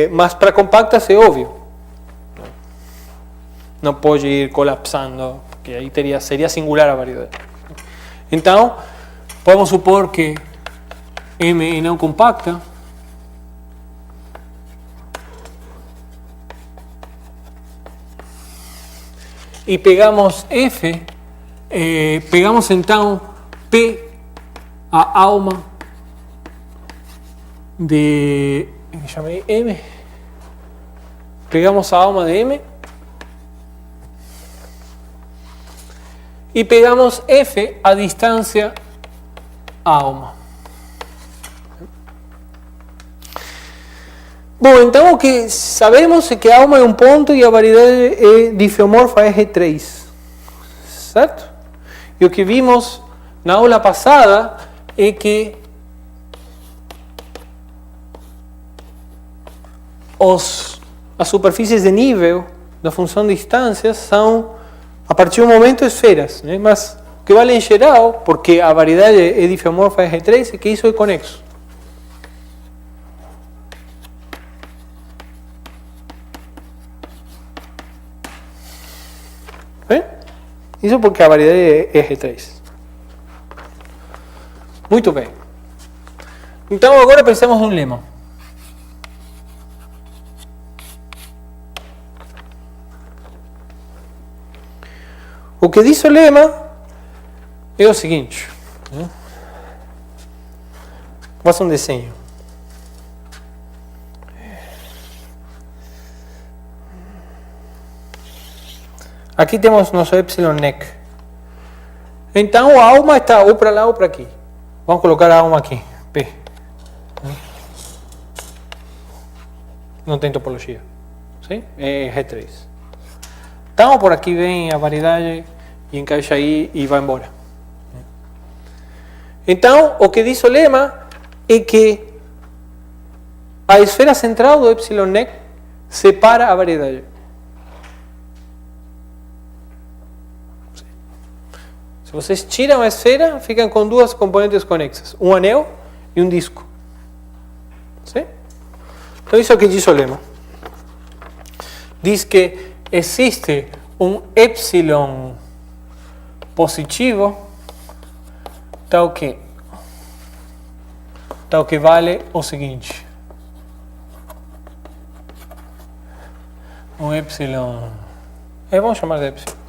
Mas para compactas é óbvio. Não pode ir colapsando, porque aí seria singular a variedade. Então, podemos supor que M é não compacta. E pegamos F, pegamos então P, a alma de, chamei M, pegamos a alma de M e pegamos F, a distância a alma. Bom, então o que sabemos é que a alma é um ponto e a variedade é difeomorfa R3, certo? E o que vimos na aula passada é que as superfícies de nível da função de distâncias são, a partir de um momento, esferas, né? Mas o que vale em geral, porque a variedade é difeomorfa R3, é que isso é conexo. Isso porque a variedade é R3. Muito bem. Então agora pensamos num lema. O que diz o lema é o seguinte. Vou fazer um desenho. Aqui temos nosso epsilon nec. Então a alma está ou para lá ou para aqui. Vamos colocar a alma aqui, P. Não tem topologia. Sim? É R3. Então por aqui vem a variedade e encaixa aí e vai embora. Então o que diz o lema é que a esfera central do epsilon nec separa a variedade. Se vocês tiram a esfera, ficam com duas componentes conexas, um anel e um disco. Sim? Então isso é o que diz o lema. Diz que existe um epsilon positivo tal que vale o seguinte. Um epsilon, vamos chamar de epsilon.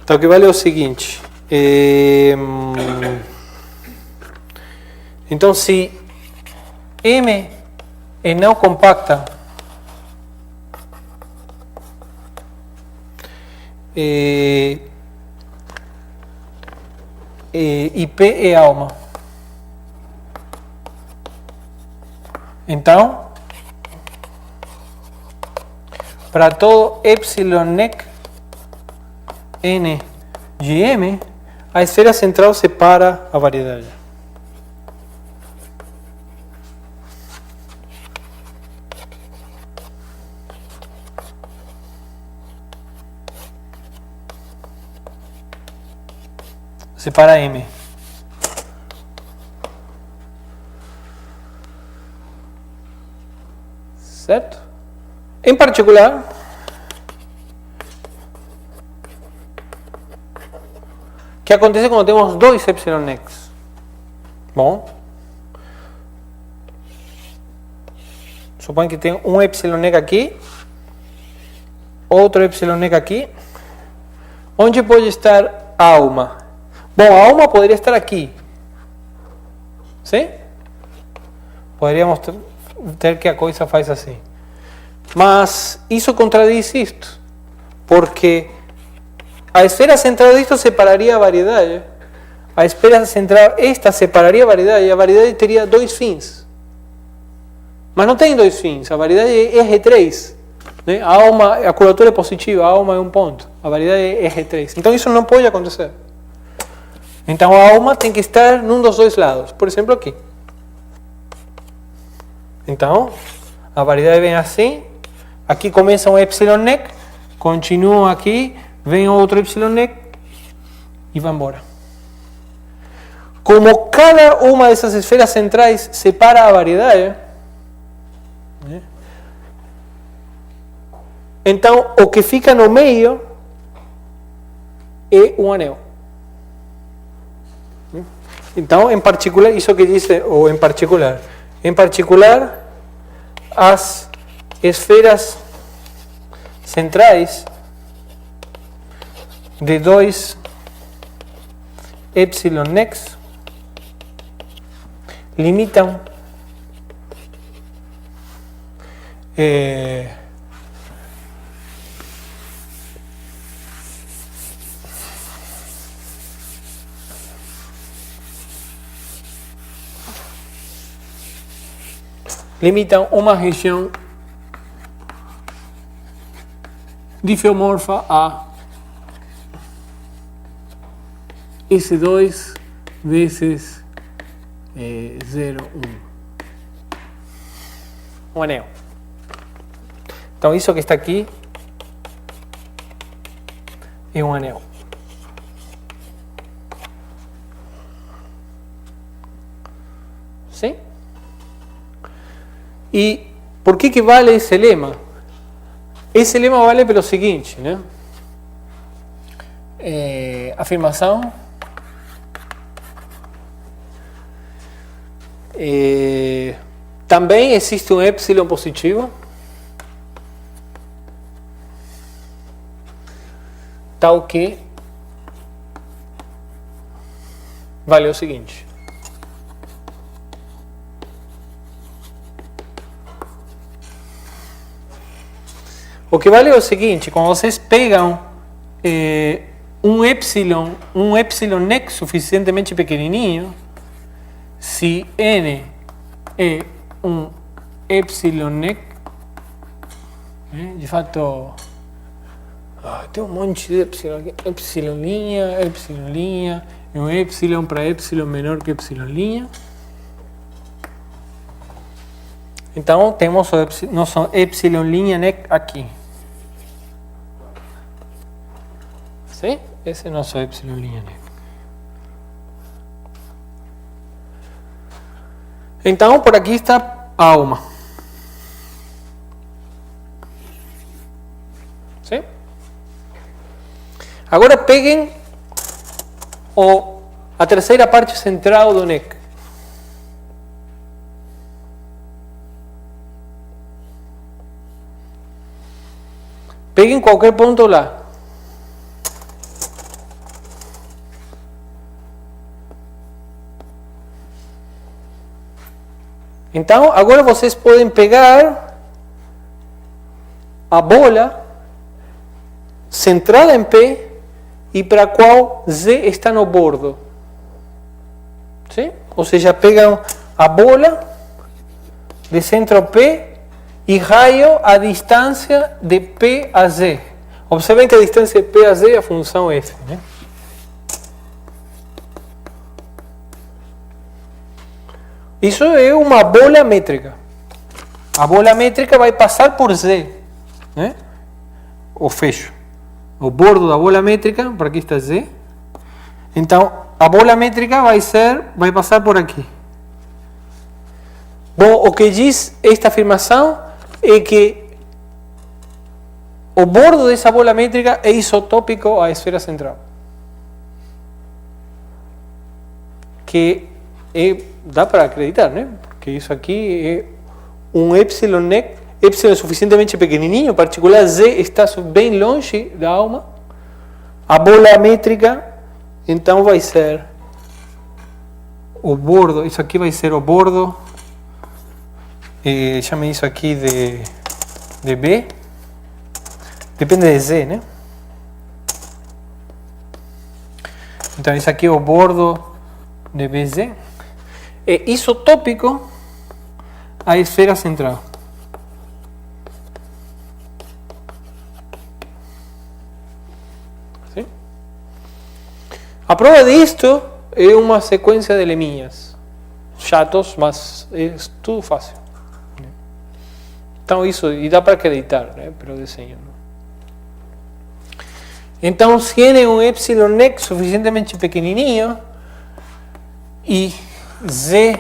Então, o que vale é o seguinte. Então, se M é não compacta, e P é alma, então, para todo epsilon nec N de M, a esfera central separa a variedade. Separa M. certo? Em particular, o que acontece quando temos dois epsilon x? Bom, suponho que tem um epsilon x aqui, outro epsilon x aqui. Onde pode estar a alma? Bom, a alma poderia estar aqui. Sim? Poderíamos ter que a coisa faz assim. Mas isso contradiz isto. Porque a esfera central disto separaria a variedade. A esfera central, esta separaria a variedade. E a variedade teria dois fins. Mas não tem dois fins. A variedade é R3. Né? A alma, a curvatura é positiva. A alma é um ponto. A variedade é R3. Então isso não pode acontecer. Então a alma tem que estar num dos dois lados. Por exemplo, aqui. Então, a variedade vem assim. Aqui começa um epsilon x. Continua aqui. Vem outro epsilon x. E vai embora. Como cada uma dessas esferas centrais separa a variedade, né? Então o que fica no meio é um anel. Então, em particular, isso que diz, ou em particular, as esferas centrais de 2 epsilon x limitam uma região diffeomorfa a S2 vezes 0, 1. Um anel. Então, isso que está aqui é um anel. Sim? E por que vale esse lema? Esse lema vale pelo seguinte, né? Afirmação. Também existe um epsilon positivo, tal que vale o seguinte. O que vale é o seguinte: quando vocês pegam um epsilon x suficientemente pequenininho, se n é um epsilon x, de fato, tem um monte de epsilon aqui, epsilon linha, e um epsilon para epsilon menor que epsilon linha. Então temos o nosso epsilon linha aqui. Sim? Esse é o nosso epsilon linha. Então, por aqui está a alma. Sim? Agora peguem a terceira parte central do NEC. Peguem qualquer ponto lá. Então, agora vocês podem pegar a bola centrada em P e para a qual Z está no bordo. Sim? Ou seja, pegam a bola de centro P e raio a distância de P a Z. Observem que a distância de P a Z é a função F, né? Isso é uma bola métrica. A bola métrica vai passar por Z, né? O fecho. O bordo da bola métrica, por aqui está Z. Então, a bola métrica vai passar por aqui. Bom, o que diz esta afirmação é que o bordo dessa bola métrica é isotópico à esfera central. Que dá para acreditar, né? Porque isso aqui é um epsilon nec, epsilon suficientemente pequenininho, particular Z está bem longe da alma. A bola métrica, então vai ser o bordo, isso aqui vai ser o bordo, chame isso aqui de B, depende de Z, né? Então isso aqui é o bordo de BZ, é isotópico à esfera central. ¿Sí? A prova disto é uma sequência de leminhas, chatos, mas é tudo fácil. Então isso, e dá para acreditar, né, pelo desenho. Então, se N é um epsilon nec suficientemente pequenininho e Z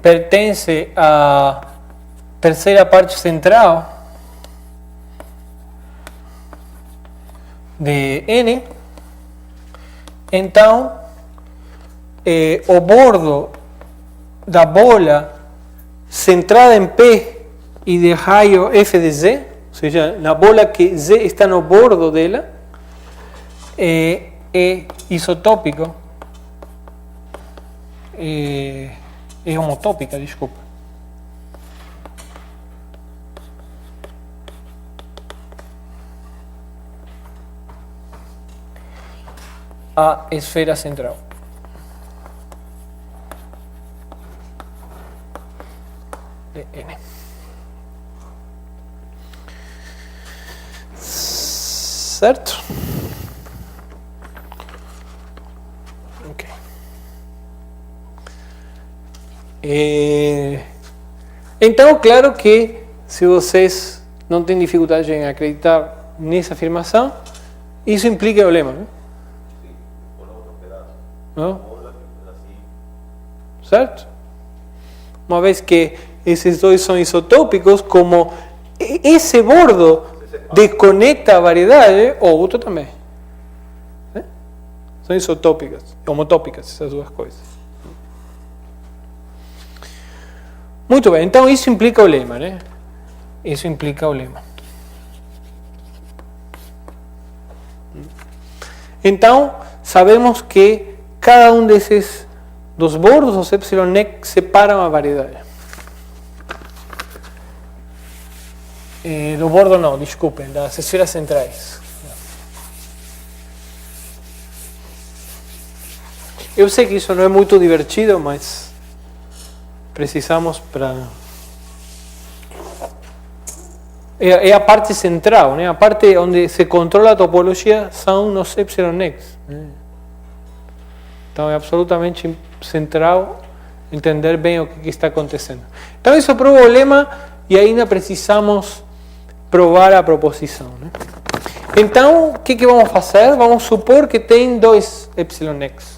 pertence à terceira parte central de N, então o bordo da bola centrada em P e de raio F de Z, ou seja, na bola que Z está no bordo dela, é isotópico, é homotópica, desculpa. A esfera central. De N. Certo? Ok. Então, claro que se vocês não têm dificuldade em acreditar nessa afirmação, isso implica o lema, né? Não? Certo? Uma vez que esses dois são isotópicos, como esse bordo desconecta a variedade, o outro também. Né? São isotópicas, homotópicas, essas duas coisas. Muito bem, então isso implica o lema, né? Isso implica o lema. Então, sabemos que cada um desses dos bordos, os epsilon nec, separam a variedade. Do bordo não, desculpem, das esferas centrais. Eu sei que isso não é muito divertido, mas precisamos para... É a parte central, né? A parte onde se controla a topologia são nos epsilon necs. Né? Então é absolutamente central entender bem o que está acontecendo. Então isso prova o lema e ainda precisamos provar a proposição. Né? Então o que vamos fazer? Vamos supor que tem dois epsilon necs.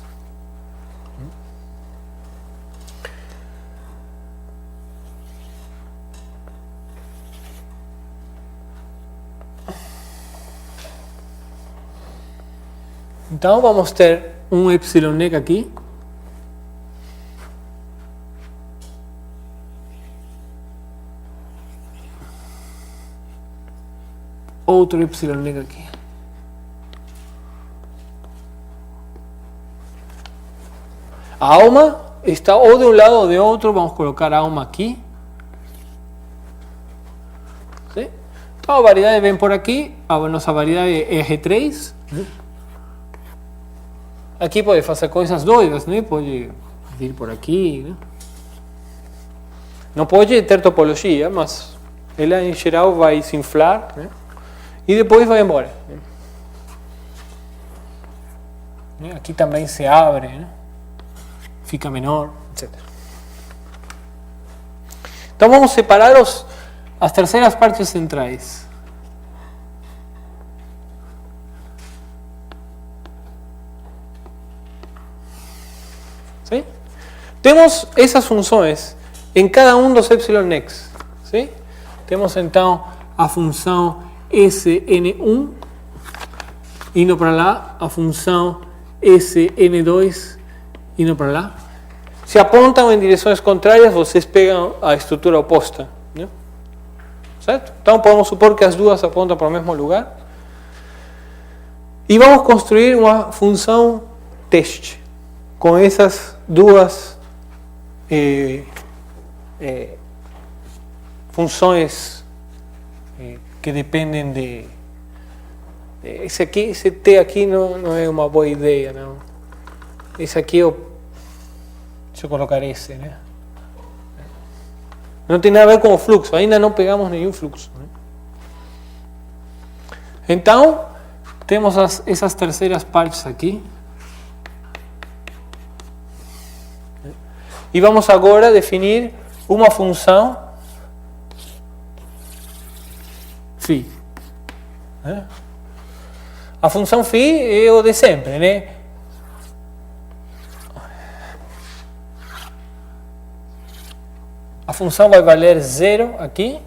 Então vamos ter um epsilon nec aqui. Outro epsilon nec aqui. A alma está ou de um lado ou de outro. Vamos colocar a alma aqui. ¿Sí? Então a variedade vem por aqui. A nossa variedade é G3. Aqui pode fazer coisas doidas, né? Pode vir por aqui, né? Não pode ter topologia, mas ela em geral vai se inflar, né? E depois vai embora. Né? Aqui também se abre, né? Fica menor, etc. Então vamos separar as terceiras partes centrais. ¿Sí? Temos essas funções em cada um dos epsilon necs. ¿Sí? Temos então a função Sn1 indo para lá, a função Sn2 indo para lá. Se apontam em direções contrárias, vocês pegam a estrutura oposta, né? Certo? Então podemos supor que as duas apontam para o mesmo lugar. E vamos construir uma função teste com essas duas funções que dependem de... Esse T aqui não é uma boa ideia, não. Esse aqui deixa eu colocar esse, né? Não tem nada a ver com o fluxo, ainda não pegamos nenhum fluxo, né? Então, temos essas terceiras partes aqui. E vamos agora definir uma função φ. A função φ é o de sempre, né? A função vai valer 0 aqui.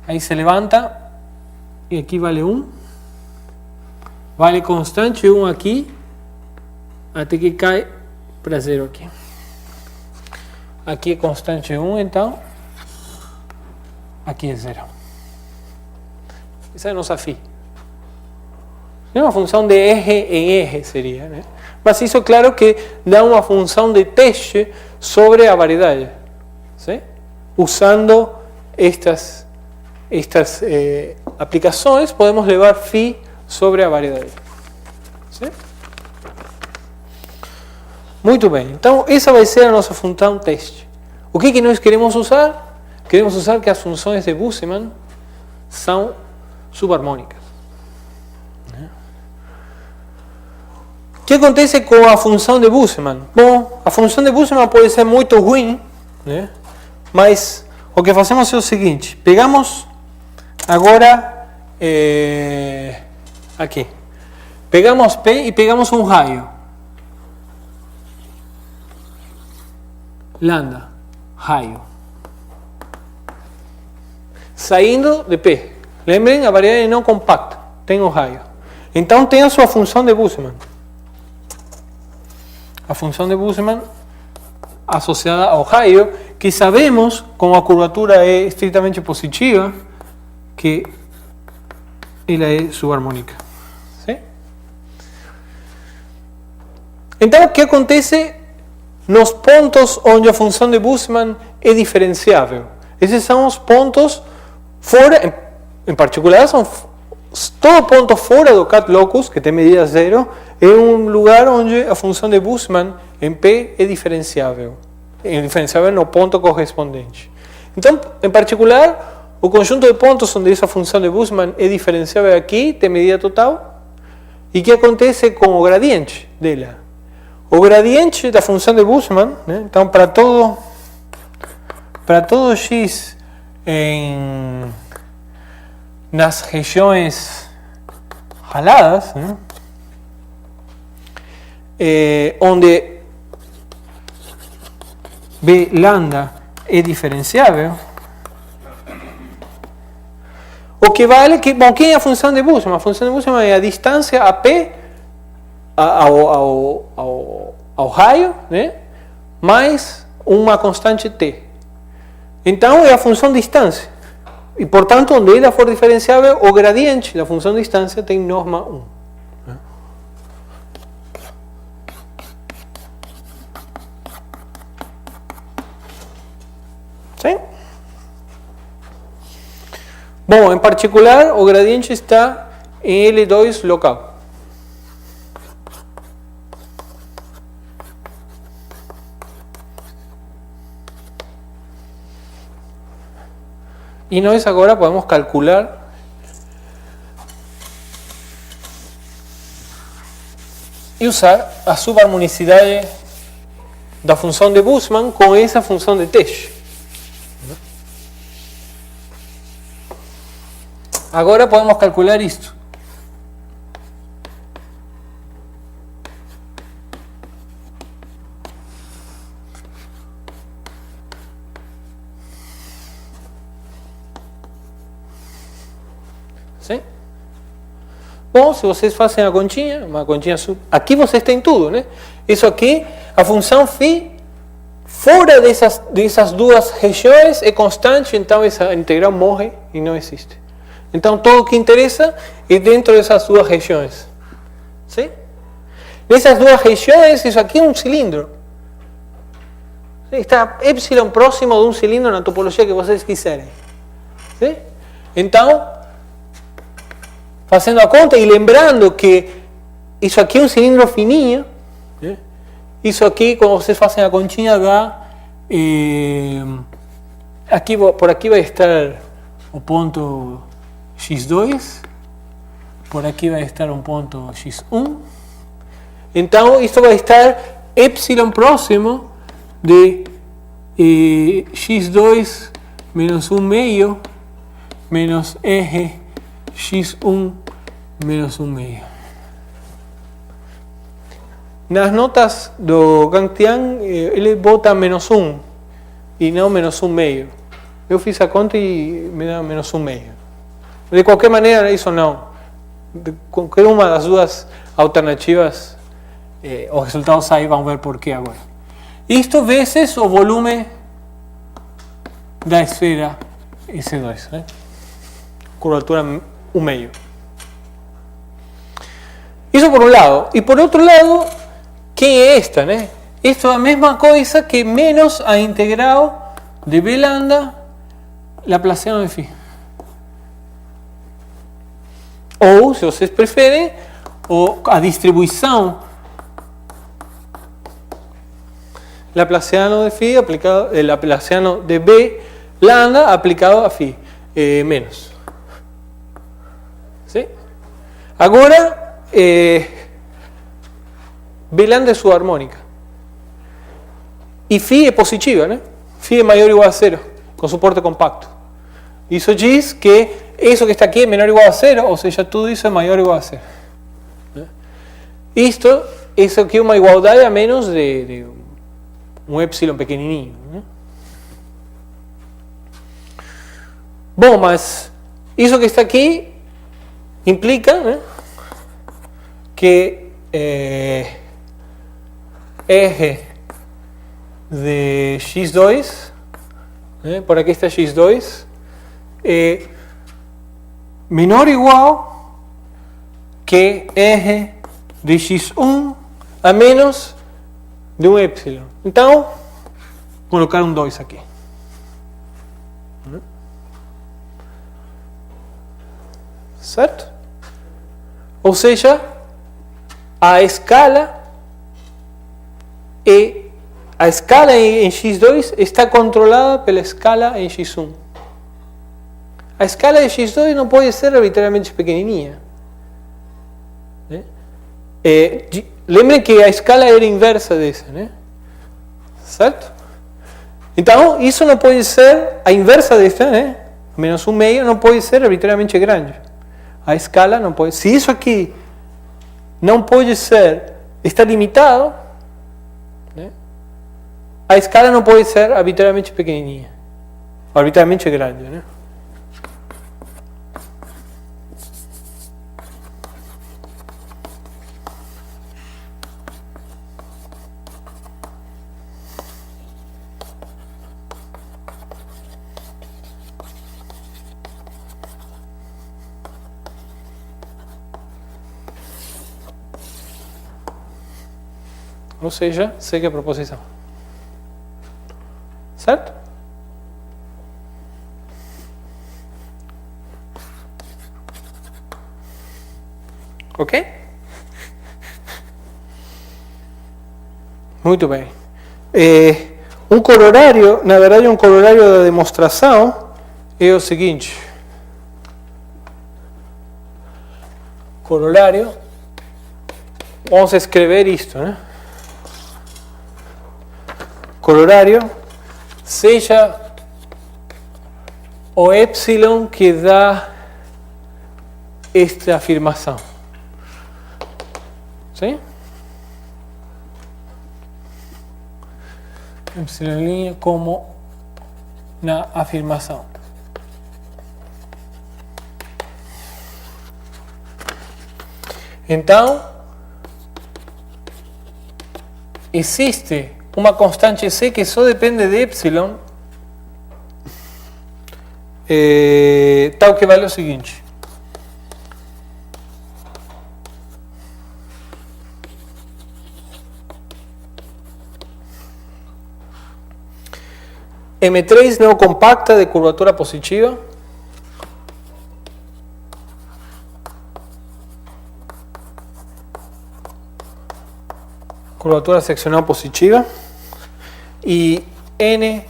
Aí se levanta. E aqui vale 1. Vale constante 1 aqui. Até que cai para 0 aqui. Aqui é constante 1, então. Aqui é 0. Essa é a nossa φ. É uma função de eje em eje, seria, né? Mas isso, claro que dá uma função de teste sobre a variedade, ¿sí? Usando estas aplicações, podemos levar φ sobre a variedade, ¿sí? Muito bem, então essa vai ser a nossa função teste. O que nós queremos usar? Queremos usar que as funções de Busemann são subarmônicas. O que acontece com a função de Busemann? Bom, a função de Busemann pode ser muito ruim, né? Mas o que fazemos é o seguinte: pegamos agora aqui, pegamos P e pegamos um raio, lambda, raio, saindo de P. Lembrem, a variedade não compacta, tem um raio. Então tem a sua função de Busemann. A função de Busemann associada ao raio, que sabemos, como a curvatura é estritamente positiva, que ela é subarmônica. ¿Sí? Então, o que acontece nos pontos onde a função de Busemann é diferenciável? Esses são os pontos fora, em particular, são todo ponto fora do cat locus, que tem medida 0, é um lugar onde a função de Busemann em P é diferenciável. É diferenciável no ponto correspondente. Então, em particular, o conjunto de pontos onde essa função de Busemann é diferenciável aqui, tem medida total. E o que acontece com o gradiente dela? O gradiente da função de Busemann, né? Então, para todo x nas regiões raladas, né? Onde B lambda é diferenciável, o que vale que, bom, quem é a função de Busemann? A função de Busemann é a distância a P ao raio, né? Mais uma constante T. Então é a função distância. E, portanto, onde ela for diferenciável, o gradiente da função distância tem norma 1. Sim? Bom, em particular, o gradiente está em L2 local. E nós agora podemos calcular e usar a subarmonicidade da função de Busemann com essa função de teste. Agora podemos calcular isto. Bom, se vocês fazem a continha, uma continha aqui vocês têm tudo, né? Isso aqui, a função φ, fora dessas duas regiões é constante, então essa integral morre e não existe. Então tudo o que interessa é dentro dessas duas regiões. Sim? Nessas duas regiões, isso aqui é um cilindro. Está epsilon próximo de um cilindro na topologia que vocês quiserem. Sim? Então, fazendo a conta e lembrando que isso aqui é um cilindro fininho, né? Isso aqui, quando vocês fazem a continha, dá, por aqui vai estar o ponto x2, por aqui vai estar um ponto x1, então isso vai estar epsilon próximo de x2 menos 1 meio menos eje x1 menos 1 meio. Nas notas do Gantian, ele bota menos 1 e não menos 1 meio. Eu fiz a conta e me dá menos 1 meio. De qualquer maneira, isso não. De qualquer uma das duas alternativas, o resultado sai, vamos ver por que agora. Isto vezes o volume da esfera S2, né? Curvatura 1 meio. Isso por um lado. E por outro lado, quem é esta, né? Isto é a mesma coisa que menos a integral de B lambda Laplaciano de φ. Ou, se vocês preferem, a distribuição Laplaciano de φ aplicado, Laplaciano de B lambda aplicado a φ menos. ¿Sí? Agora, B lambda é subharmônica. E φ é positiva, né? Φ é maior ou igual a zero, com suporte compacto. Isso diz que isso que está aqui é menor ou igual a zero, ou seja, tudo isso é maior ou igual a zero. Isso aqui é uma igualdade a menos de um epsilon pequenininho, né? Bom, mas isso que está aqui implica, né, que eje de x2, né, por aqui está x2, é menor ou igual que eje de x1 a menos de um epsilon. Então, colocar um 2 aqui. Certo? Ou seja, a escala em x2 está controlada pela escala em x1. A escala de x2 não pode ser arbitrariamente pequenininha. Né? Lembrem que a escala era inversa dessa, né? Certo? Então, isso não pode ser a inversa desta, né? Menos 1 meio não pode ser arbitrariamente grande. A escala não pode. Se isso aqui não pode ser, está limitado, né? A escala não pode ser arbitrariamente pequenininha, arbitrariamente grande, né? Ou seja, segue a proposição. Certo? Ok? Muito bem. Um corolário, na verdade, um corolário da demonstração é o seguinte. Corolário. Vamos escrever isto, né? Corolário, seja o epsilon que dá esta afirmação. Sim? Epsilon como na afirmação. Então, existe uma constante C que só depende de epsilon, tal que vale o seguinte. M3 não compacta de curvatura positiva. Curvatura seccional positiva. E N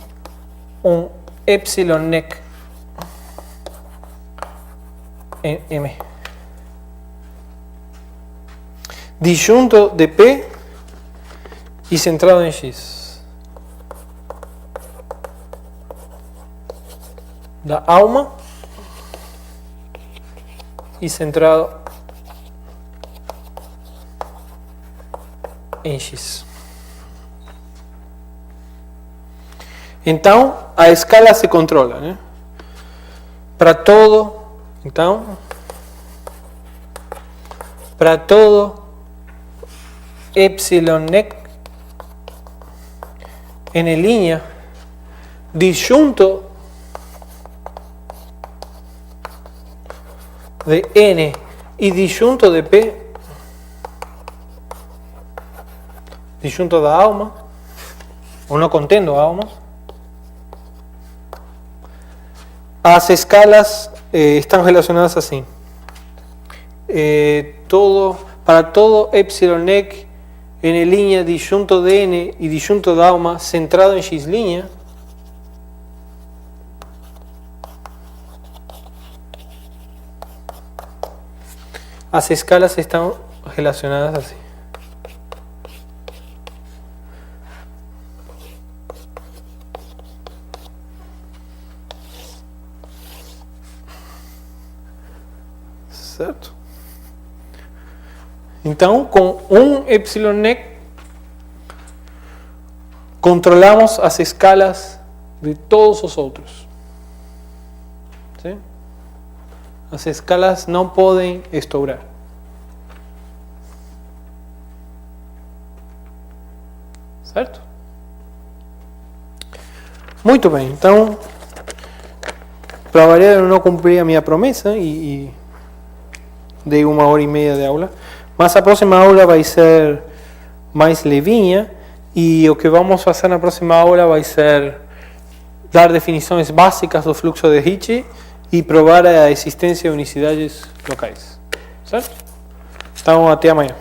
um epsilon nec em M. Disjunto de P e centrado em X. Da alma e centrado em X. Então, a escala se controla, né? Para todo, então, para todo epsilon nec em linha disjunto de N y disjunto de P, disjunto da alma, o no contendo almas, as escalas están relacionadas así. Para todo epsilon nec N línea disjunto de N y disjunto de alma centrado en X línea, las escalas están relacionadas así. Certo? Então, com um epsilon nec, controlamos as escalas de todos os outros. ¿Sí? As escalas não podem estourar. Certo? Muito bem, então, para variar, eu não cumpri a minha promessa e dei 1h30 de aula, mas a próxima aula vai ser mais levinha e o que vamos fazer na próxima aula vai ser dar definições básicas do fluxo de Ricci e provar a existência de unicidades locais. Certo? Então, até amanhã.